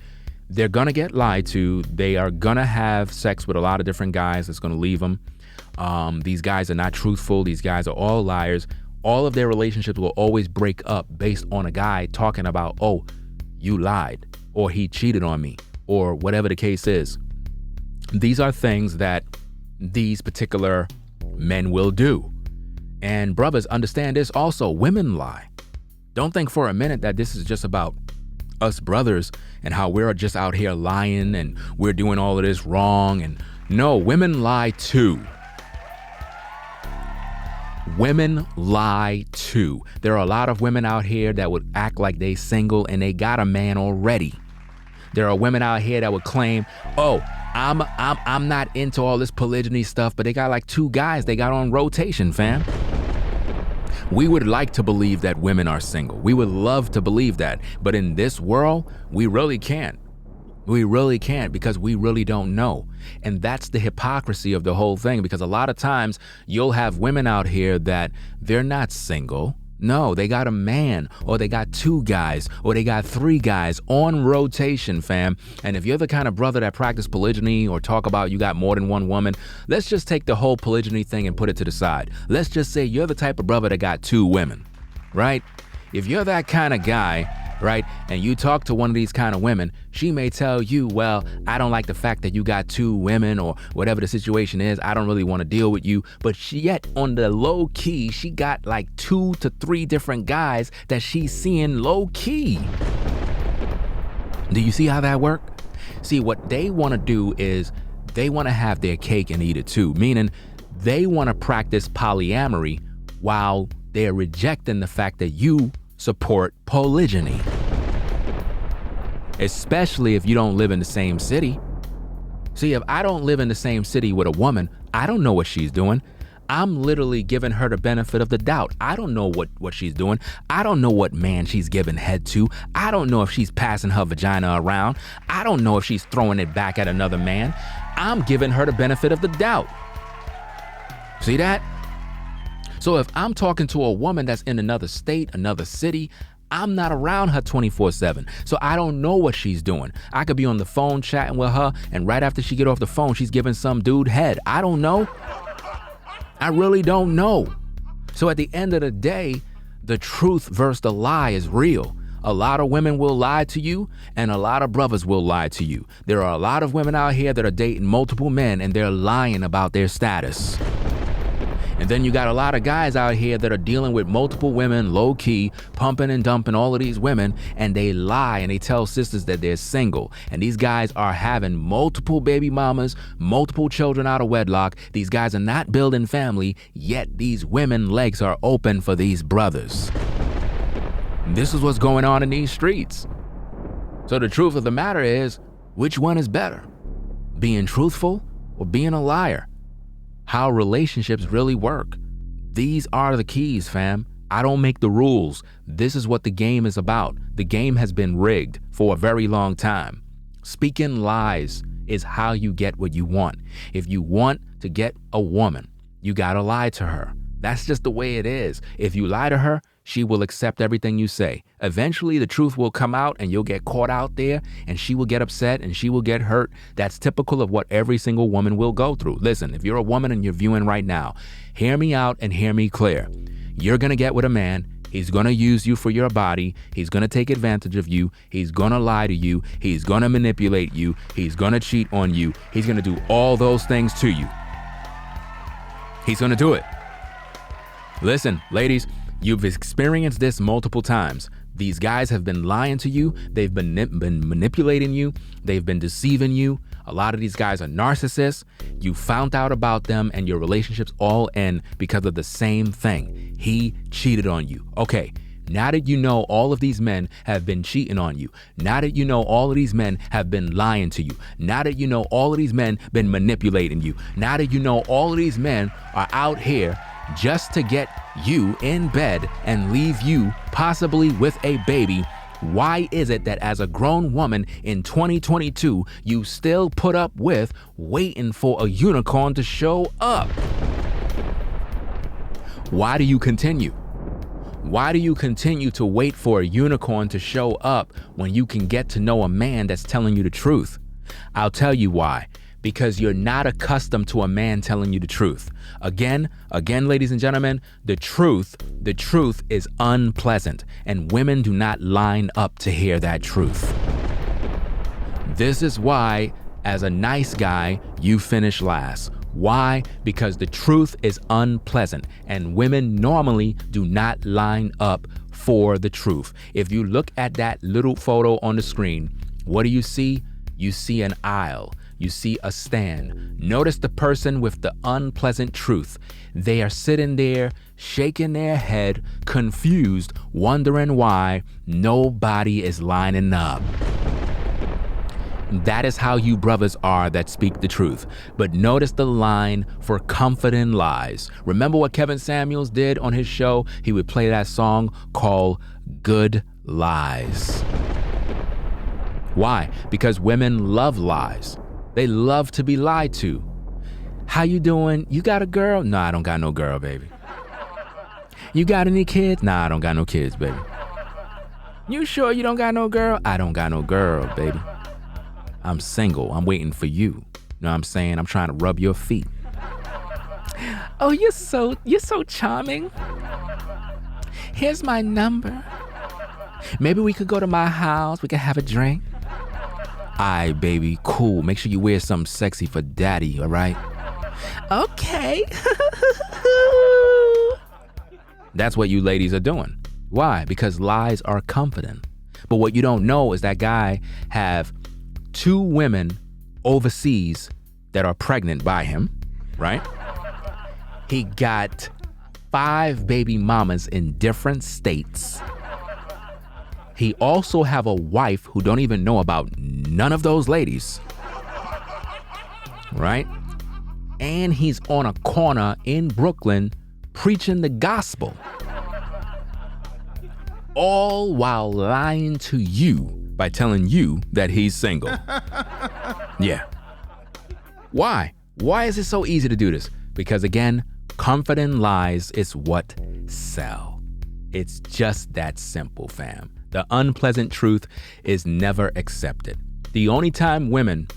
they're going to get lied to. They are going to have sex with a lot of different guys that's going to leave them. These guys are not truthful. These guys are all liars. All of their relationships will always break up based on a guy talking about, oh, you lied, or he cheated on me, or whatever the case is. These are things that these particular men will do. And brothers, understand this also, women lie. Don't think for a minute that this is just about us brothers and how we're just out here lying and we're doing all of this wrong. And no, women lie too. Women lie too. There are a lot of women out here that would act like they single and they got a man already. There are women out here that would claim, oh, I'm not into all this polygyny stuff, but they got like 2 guys they got on rotation, fam. We would like to believe that women are single. We would love to believe that. But in this world, we really can't. We really can't, because we really don't know. And that's the hypocrisy of the whole thing, because a lot of times you'll have women out here that they're not single. No, they got a man, or they got 2 guys, or they got 3 guys on rotation, fam. And if you're the kind of brother that practice polygyny or talk about you got more than one woman, let's just take the whole polygyny thing and put it to the side. Let's just say you're the type of brother that got 2 women, right? If you're that kind of guy, right, and you talk to one of these kind of women, she may tell you, well, I don't like the fact that you got 2 women, or whatever the situation is. I don't really want to deal with you. But she, yet on the low key, she got like 2 to 3 different guys that she's seeing low key. Do you see how that works? See, what they want to do is they want to have their cake and eat it too, meaning they want to practice polyamory while they're rejecting the fact that you support polygyny. Especially if you don't live in the same city. See, if I don't live in the same city with a woman, I don't know what she's doing. I'm literally giving her the benefit of the doubt. I don't know what she's doing. I don't know what man she's giving head to. I don't know if she's passing her vagina around. I don't know if she's throwing it back at another man. I'm giving her the benefit of the doubt. See that? So if I'm talking to a woman that's in another state, another city, I'm not around her 24/7, so I don't know what she's doing. I could be on the phone chatting with her, and right after she get off the phone, she's giving some dude head. I don't know. I really don't know. So at the end of the day, the truth versus the lie is real. A lot of women will lie to you, and a lot of brothers will lie to you. There are a lot of women out here that are dating multiple men, and they're lying about their status. And then you got a lot of guys out here that are dealing with multiple women, low-key, pumping and dumping all of these women, and they lie and they tell sisters that they're single. And these guys are having multiple baby mamas, multiple children out of wedlock. These guys are not building family, yet these women legs are open for these brothers. This is what's going on in these streets. So the truth of the matter is, which one is better? Being truthful or being a liar? How relationships really work. These are the keys, fam. I don't make the rules. This is what the game is about. The game has been rigged for a very long time. Speaking lies is how you get what you want. If you want to get a woman, you gotta lie to her. That's just the way it is. If you lie to her, she will accept everything you say. Eventually, the truth will come out and you'll get caught out there and she will get upset and she will get hurt. That's typical of what every single woman will go through. Listen, if you're a woman and you're viewing right now, hear me out and hear me clear. You're gonna get with a man. He's gonna use you for your body. He's gonna take advantage of you. He's gonna lie to you. He's gonna manipulate you. He's gonna cheat on you. He's gonna do all those things to you. He's gonna do it. Listen, ladies, you've experienced this multiple times. These guys have been lying to you. They've been manipulating you. They've been deceiving you. A lot of these guys are narcissists. You found out about them and your relationships all end because of the same thing. He cheated on you. Okay, now that you know all of these men have been cheating on you, now that you know all of these men have been lying to you, now that you know all of these men been manipulating you, now that you know all of these men are out here just to get you in bed and leave you possibly with a baby, why is it that as a grown woman in 2022, you still put up with waiting for a unicorn to show up? Why do you continue? Why do you continue to wait for a unicorn to show up when you can get to know a man that's telling you the truth? I'll tell you why. Because you're not accustomed to a man telling you the truth. Again, ladies and gentlemen, the truth is unpleasant, and women do not line up to hear that truth. This is why, as a nice guy, you finish last. Why? Because the truth is unpleasant, and women normally do not line up for the truth. If you look at that little photo on the screen, what do you see? You see an aisle. You see a stand. Notice the person with the unpleasant truth. They are sitting there, shaking their head, confused, wondering why nobody is lining up. That is how you brothers are that speak the truth. But notice the line for comforting lies. Remember what Kevin Samuels did on his show? He would play that song called Good Lies. Why? Because women love lies. They love to be lied to. How you doing? You got a girl? No, I don't got no girl, baby. You got any kids? Nah, I don't got no kids, baby. You sure you don't got no girl? I don't got no girl, baby. I'm single. I'm waiting for you. You know what I'm saying? I'm trying to rub your feet. Oh, you're so charming. Here's my number. Maybe we could go to my house. We could have a drink. Aight, baby, cool. Make sure you wear something sexy for daddy, all right? Okay. That's what you ladies are doing. Why? Because lies are comforting. But what you don't know is that guy have 2 women overseas that are pregnant by him, right? He got 5 baby mamas in different states. He also have a wife who don't even know about none of those ladies, right? And he's on a corner in Brooklyn preaching the gospel, all while lying to you by telling you that he's single. Yeah. Why? Why is it so easy to do this? Because again, comforting lies is what sell. It's just that simple, fam. The unpleasant truth is never accepted. The only time women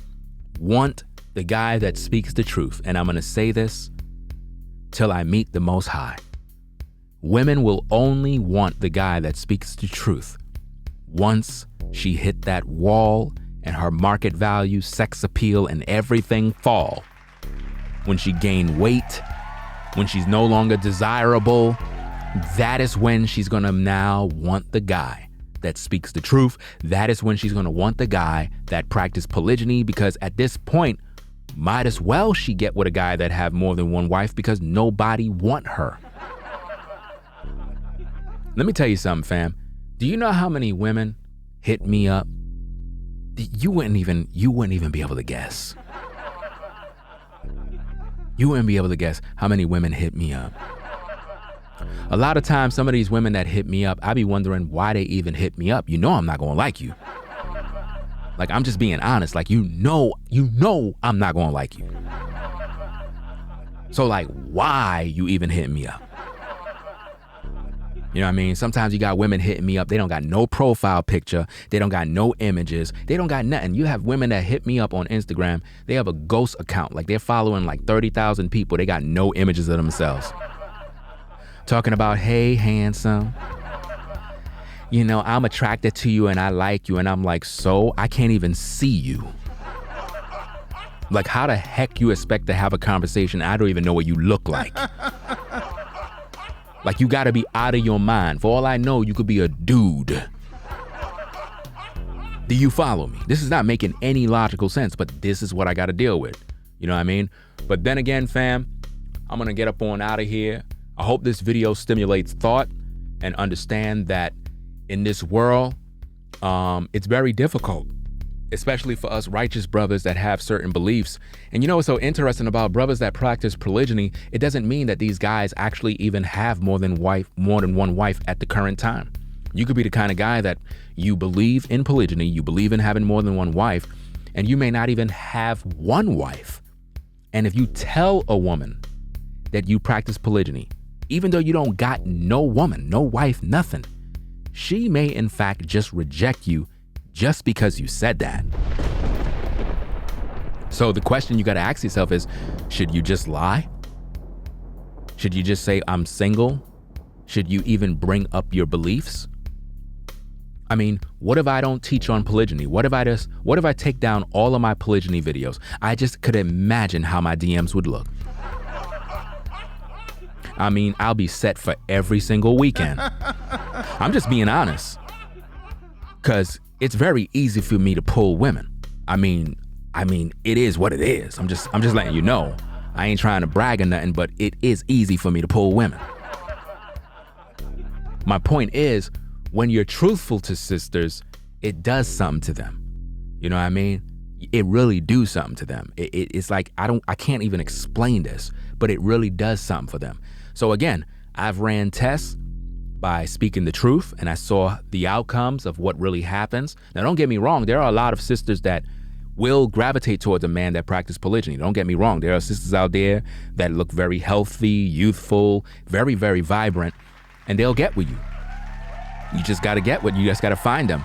want the guy that speaks the truth, and I'm going to say this till I meet the Most High, women will only want the guy that speaks the truth once she hit that wall and her market value, sex appeal, and everything fall. When she gained weight, when she's no longer desirable, that is when she's gonna now want the guy that speaks the truth. That is when she's gonna want the guy that practiced polygyny, because at this point, might as well she get with a guy that have more than one wife, because nobody want her. Let me tell you something, fam. Do you know how many women hit me up? You wouldn't even be able to guess. You wouldn't be able to guess how many women hit me up. A lot of times, some of these women that hit me up, I be wondering why they even hit me up. You know I'm not gonna like you. Like, I'm just being honest. Like, you know I'm not gonna like you. So, like, why you even hitting me up? You know what I mean? Sometimes you got women hitting me up. They don't got no profile picture. They don't got no images. They don't got nothing. You have women that hit me up on Instagram. They have a ghost account. Like, they're following like 30,000 people. They got no images of themselves. Talking about, hey, handsome, you know, I'm attracted to you and I like you. And I'm like, so I can't even see you. Like, how the heck you expect to have a conversation? I don't even know what you look like. Like, you gotta be out of your mind. For all I know, you could be a dude. Do you follow me? This is not making any logical sense, but this is what I gotta deal with. You know what I mean? But then again, fam, I'm gonna get up on out of here. I hope this video stimulates thought and understand that in this world, it's very difficult, especially for us righteous brothers that have certain beliefs. And you know what's so interesting about brothers that practice polygyny? It doesn't mean that these guys actually even have more than one wife at the current time. You could be the kind of guy that you believe in polygyny, you believe in having more than one wife, and you may not even have one wife. And if you tell a woman that you practice polygyny, even though you don't got no woman, no wife, nothing, she may in fact just reject you just because you said that. So the question you got to ask yourself is, should you just lie? Should you just say, I'm single? Should you even bring up your beliefs? I mean, what if I don't teach on polygyny? What if I take down all of my polygyny videos? I just could imagine how my DMs would look. I mean, I'll be set for every single weekend. I'm just being honest. Cause it's very easy for me to pull women. I mean, it is what it is. I'm just letting you know. I ain't trying to brag or nothing, but it is easy for me to pull women. My point is, when you're truthful to sisters, it does something to them. You know what I mean? It really do something to them. It's like, I can't even explain this, but it really does something for them. So again, I've ran tests by speaking the truth, and I saw the outcomes of what really happens. Now, don't get me wrong. There are a lot of sisters that will gravitate towards a man that practices polygyny. Don't get me wrong. There are sisters out there that look very healthy, youthful, very, very vibrant, and they'll get with you. You just got to find them.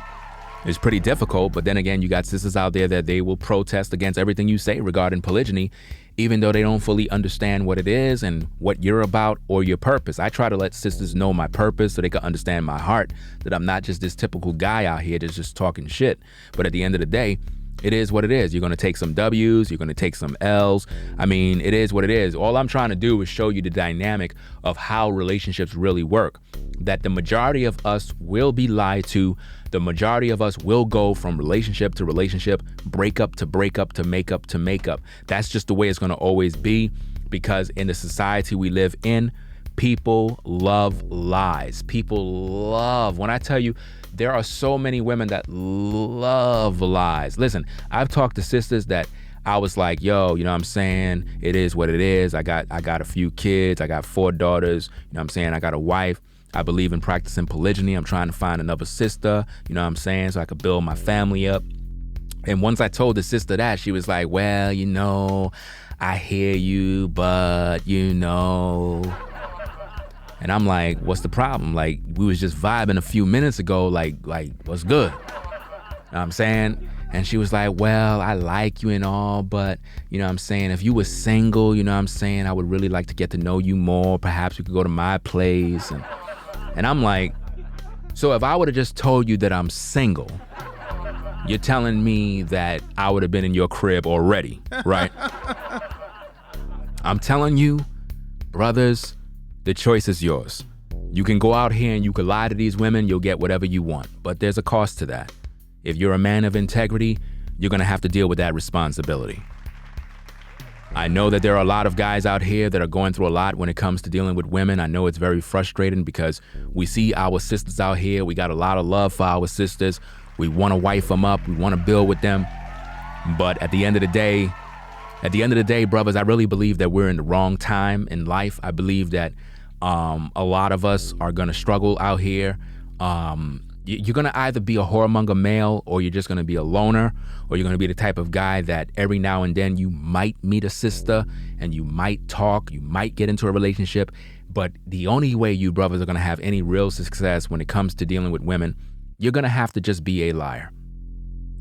It's pretty difficult, but then again, you got sisters out there that they will protest against everything you say regarding polygyny, even though they don't fully understand what it is and what you're about or your purpose. I try to let sisters know my purpose so they can understand my heart, that I'm not just this typical guy out here that's just talking shit. But at the end of the day, it is what it is. You're going to take some W's, you're going to take some L's. I mean, it is what it is. All I'm trying to do is show you the dynamic of how relationships really work. That the majority of us will be lied to. The majority of us will go from relationship to relationship, breakup to breakup to makeup to makeup. That's just the way it's going to always be, because in the society we live in, people love lies. People love, when I tell you, there are so many women that love lies. Listen, I've talked to sisters that I was like, yo, you know what I'm saying? It is what it is. I got a few kids. I got 4 daughters. You know what I'm saying? I got a wife. I believe in practicing polygyny. I'm trying to find another sister, you know what I'm saying? So I could build my family up. And once I told the sister that, she was like, well, you know, I hear you, but you know. And I'm like, what's the problem? Like, we was just vibing a few minutes ago. Like, what's good? You know what I'm saying? And she was like, well, I like you and all, but, you know what I'm saying, if you were single, you know what I'm saying, I would really like to get to know you more. Perhaps we could go to my place. And I'm like, so if I would have just told you that I'm single, you're telling me that I would have been in your crib already, right? I'm telling you, brothers, the choice is yours. You can go out here and you can lie to these women, you'll get whatever you want, but there's a cost to that. If you're a man of integrity, you're gonna have to deal with that responsibility. I know that there are a lot of guys out here that are going through a lot when it comes to dealing with women. I know it's very frustrating because we see our sisters out here. We got a lot of love for our sisters. We wanna wife them up. We wanna build with them. But at the end of the day, brothers, I really believe that we're in the wrong time in life. I believe that a lot of us are gonna struggle out here. You're gonna either be a whoremonger male, or you're just gonna be a loner, or you're gonna be the type of guy that every now and then you might meet a sister and you might talk, you might get into a relationship, but the only way you brothers are gonna have any real success when it comes to dealing with women, you're gonna have to just be a liar.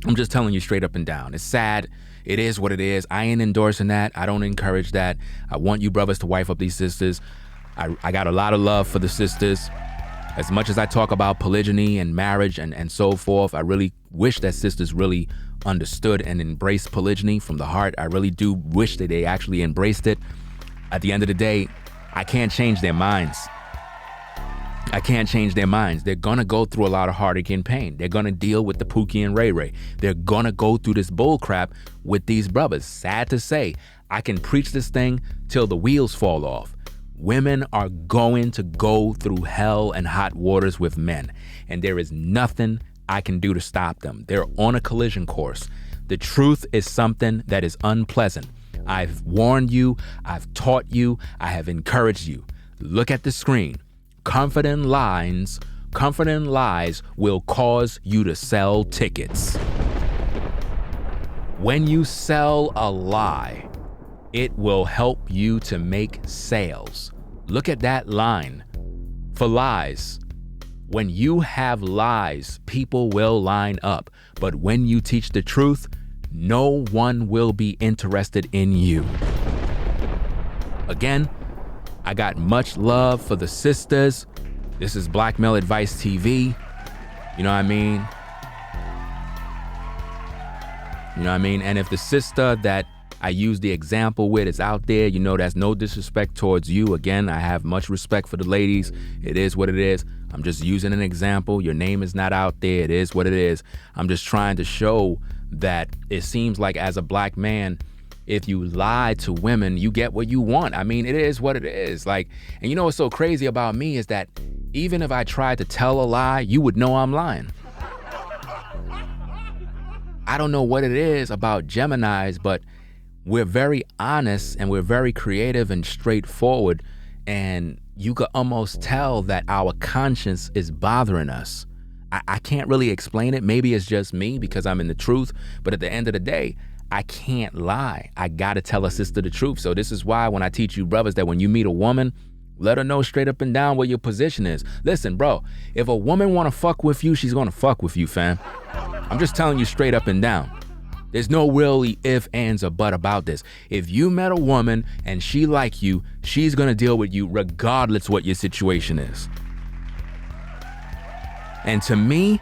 I'm just telling you straight up and down. It's sad. It is what it is. I ain't endorsing that. I don't encourage that. I want you brothers to wife up these sisters. I got a lot of love for the sisters. As much as I talk about polygyny and marriage and so forth, I really wish that sisters really understood and embraced polygyny from the heart. I really do wish that they actually embraced it. At the end of the day, I can't change their minds. I can't change their minds. They're gonna go through a lot of heartache and pain. They're gonna deal with the Pookie and Ray Ray. They're gonna go through this bull crap with these brothers. Sad to say, I can preach this thing till the wheels fall off. Women are going to go through hell and hot waters with men, and there is nothing I can do to stop them. They're on a collision course. The truth is something that is unpleasant. I've warned you, I've taught you, I have encouraged you. Look at the screen. Comforting lies will cause you to sell tickets. When you sell a lie, it will help you to make sales. Look at that line. For lies, when you have lies, people will line up. But when you teach the truth, no one will be interested in you. Again, I got much love for the sisters. This is Black Male Advice TV. You know what I mean? You know what I mean? And if the sister that I use the example with is out there, you know, that's no disrespect towards you. Again, I have much respect for the ladies. It is what it is. I'm just using an example. Your name is not out there. It is what it is. I'm just trying to show that it seems like as a black man, if you lie to women, you get what you want. I mean, it is what it is. Like, and you know what's so crazy about me is that even if I tried to tell a lie, you would know I'm lying. I don't know what it is about Geminis, but we're very honest and we're very creative and straightforward. And you could almost tell that our conscience is bothering us. I can't really explain it. Maybe it's just me because I'm in the truth. But at the end of the day, I can't lie. I gotta tell a sister the truth. So this is why when I teach you brothers that when you meet a woman, let her know straight up and down what your position is. Listen, bro, if a woman wanna fuck with you, she's gonna fuck with you, fam. I'm just telling you straight up and down. There's no really if, ands, or but about this. If you met a woman and she like you, she's gonna deal with you regardless what your situation is. And to me,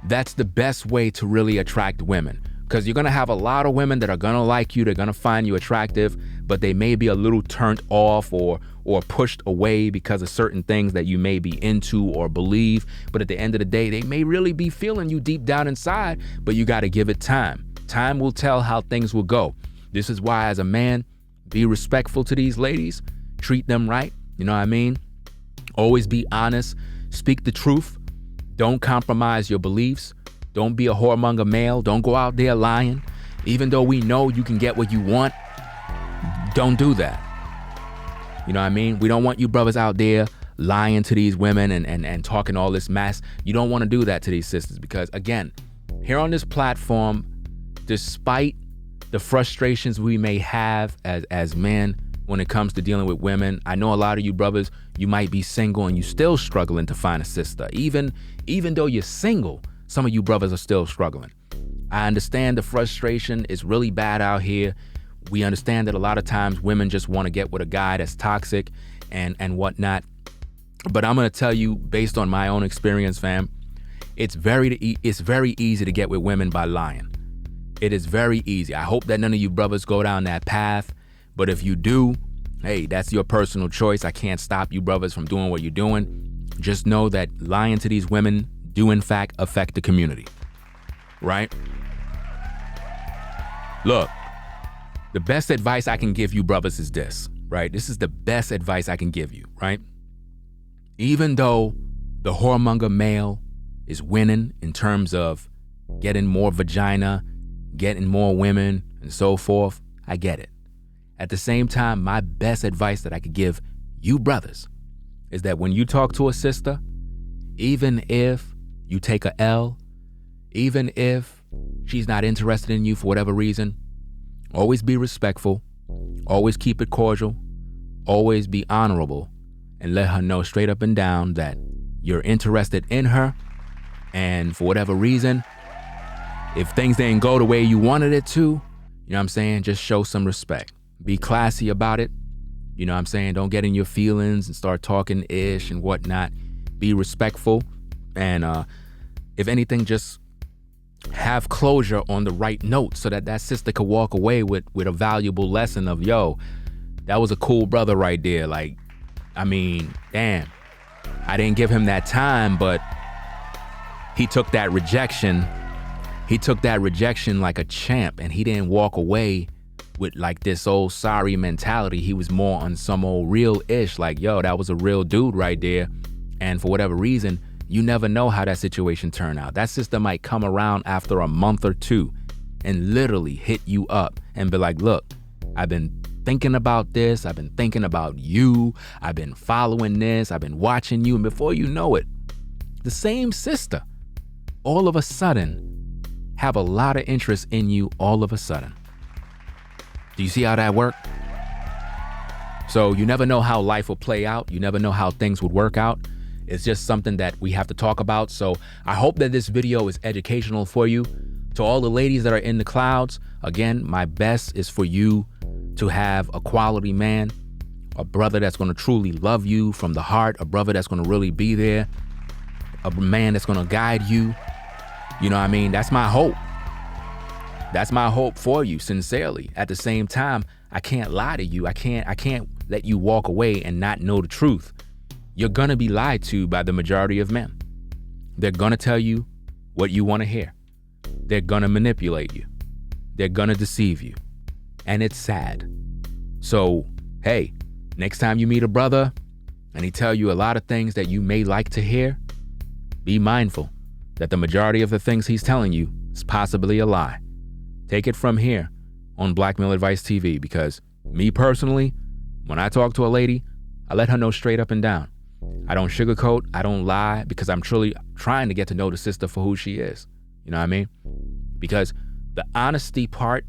that's the best way to really attract women. Because you're gonna have a lot of women that are gonna like you, they're gonna find you attractive, but they may be a little turned off or pushed away because of certain things that you may be into or believe. But at the end of the day, they may really be feeling you deep down inside, but you gotta give it time. Time will tell how things will go. This is why, as a man, be respectful to these ladies, treat them right, you know what I mean? Always be honest, speak the truth, don't compromise your beliefs. Don't be a whoremonger male. Don't go out there lying. Even though we know you can get what you want, don't do that. You know what I mean? We don't want you brothers out there lying to these women and talking all this mess. You don't want to do that to these sisters because, again, here on this platform, despite the frustrations we may have as men, when it comes to dealing with women. I know a lot of you brothers, you might be single and you still struggling to find a sister. Even though you're single, some of you brothers are still struggling. I understand the frustration is really bad out here. We understand that a lot of times women just want to get with a guy that's toxic and whatnot. But I'm going to tell you, based on my own experience, fam, it's very easy to get with women by lying. It is very easy. I hope that none of you brothers go down that path. But if you do, hey, that's your personal choice. I can't stop you brothers from doing what you're doing. Just know that lying to these women do in fact affect the community, right? Look, the best advice I can give you brothers is this, right? This is the best advice I can give you, right? Even though the whoremonger male is winning in terms of getting more vagina, getting more women, and so forth, I get it. At the same time, my best advice that I could give you brothers is that when you talk to a sister, even if you take a L, even if she's not interested in you for whatever reason, always be respectful, always keep it cordial, always be honorable, and let her know straight up and down that you're interested in her. And for whatever reason, if things didn't go the way you wanted it to, you know what I'm saying, just show some respect. Be classy about it. You know what I'm saying? Don't get in your feelings and start talking ish and whatnot. Be respectful. And if anything, just have closure on the right note so that sister could walk away with a valuable lesson of, yo, that was a cool brother right there. Like, I mean, damn, I didn't give him that time, but he took that rejection. He took that rejection like a champ, and he didn't walk away with like this old sorry mentality. He was more on some old real-ish, like, yo, that was a real dude right there. And for whatever reason, you never know how that situation turned out. That sister might come around after a month or two and literally hit you up and be like, look, I've been thinking about this. I've been thinking about you. I've been following this. I've been watching you. And before you know it, the same sister all of a sudden have a lot of interest in you all of a sudden. Do you see how that worked? So you never know how life will play out. You never know how things would work out. It's just something that we have to talk about. So I hope that this video is educational for you. To all the ladies that are in the clouds, again, my best is for you to have a quality man, a brother that's going to truly love you from the heart, a brother that's going to really be there, a man that's going to guide you. You know what I mean? That's my hope. That's my hope for you, sincerely. At the same time, I can't lie to you. I can't let you walk away and not know the truth. You're going to be lied to by the majority of men. They're going to tell you what you want to hear. They're going to manipulate you. They're going to deceive you. And it's sad. So, hey, next time you meet a brother and he tell you a lot of things that you may like to hear, be mindful that the majority of the things he's telling you is possibly a lie. Take it from here on Black Male Advice TV, because me personally, when I talk to a lady, I let her know straight up and down. I don't sugarcoat, I don't lie, because I'm truly trying to get to know the sister for who she is. You know what I mean? Because the honesty part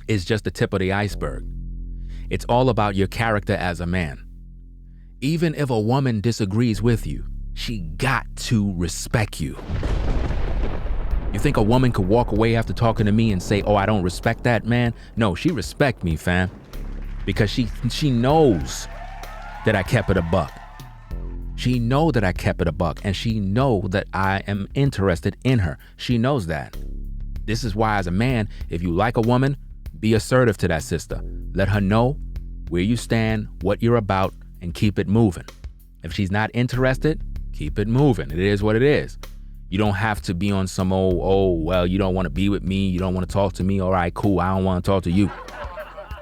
is just the tip of the iceberg. It's all about your character as a man. Even if a woman disagrees with you, she got to respect you. You think a woman could walk away after talking to me and say, oh, I don't respect that man? No, she respect me, fam. Because she knows that I kept it a buck. She know that I kept it a buck, and she know that I am interested in her. She knows that. This is why, as a man, if you like a woman, be assertive to that sister. Let her know where you stand, what you're about, and keep it moving. If she's not interested, keep it moving. It is what it is. You don't have to be on some old, oh, well, you don't want to be with me. You don't want to talk to me. All right, cool. I don't want to talk to you.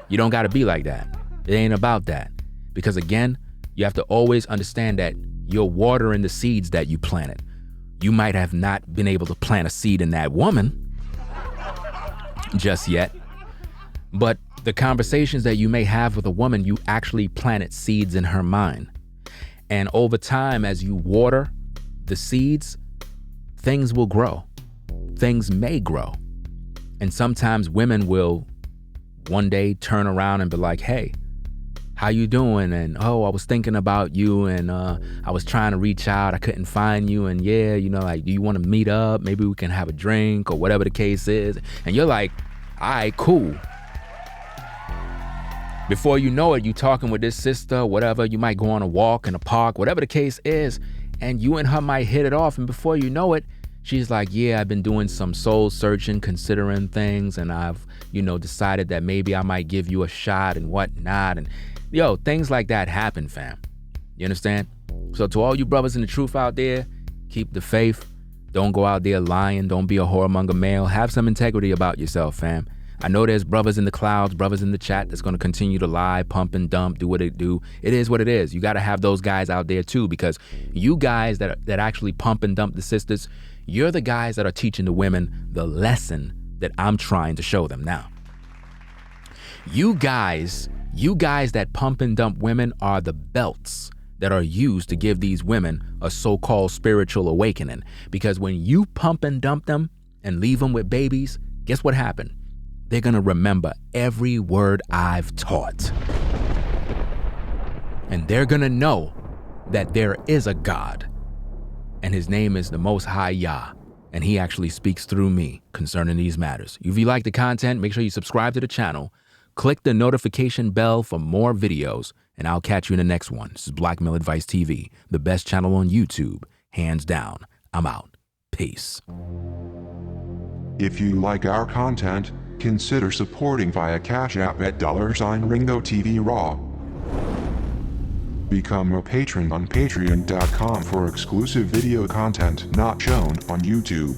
You don't got to be like that. It ain't about that. Because again, you have to always understand that you're watering the seeds that you planted. You might have not been able to plant a seed in that woman just yet, but the conversations that you may have with a woman, you actually planted seeds in her mind. And over time, as you water the seeds, things will grow. Things may grow. And sometimes women will one day turn around and be like, hey, how you doing? And oh, I was thinking about you, and I was trying to reach out, I couldn't find you, and yeah, you know, like, do you want to meet up? Maybe we can have a drink or whatever the case is. And you're like, all right, cool. Before you know it, you talking with this sister, whatever, you might go on a walk in a park, whatever the case is, and you and her might hit it off, and before you know it, she's like, yeah, I've been doing some soul searching, considering things, and I've, you know, decided that maybe I might give you a shot and whatnot. And yo, things like that happen, fam. You understand? So to all you brothers in the truth out there, keep the faith. Don't go out there lying. Don't be a whoremonger male. Have some integrity about yourself, fam. I know there's brothers in the clouds, brothers in the chat that's going to continue to lie, pump and dump, do what they do. It is what it is. You got to have those guys out there too, because you guys that actually pump and dump the sisters, you're the guys that are teaching the women the lesson that I'm trying to show them now. You guys that pump and dump women are the belts that are used to give these women a so-called spiritual awakening. Because when you pump and dump them and leave them with babies, guess what happened? They're going to remember every word I've taught. And they're going to know that there is a God, and his name is the Most High Yah, and he actually speaks through me concerning these matters. If you like the content, make sure you subscribe to the channel, click the notification bell for more videos, and I'll catch you in the next one. This is Black Male Advice TV, the best channel on YouTube, hands down. I'm out. Peace. If you like our content, consider supporting via Cash App at $Ringo TV Raw. Become a patron on patreon.com for exclusive video content not shown on YouTube.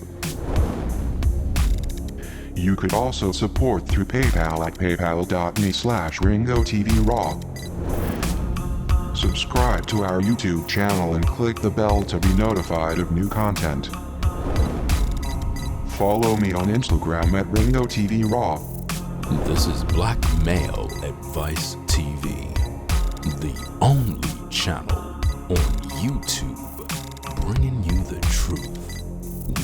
You could also support through PayPal at paypal.me/Ringo TV Raw. Subscribe to our YouTube channel and click the bell to be notified of new content. Follow me on Instagram at Ringo TV Raw. This is Black Male Advice TV, the only channel on YouTube bringing you the truth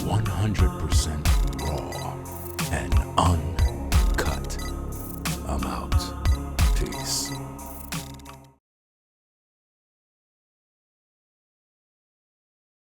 100% raw and uncut. I'm out. Peace.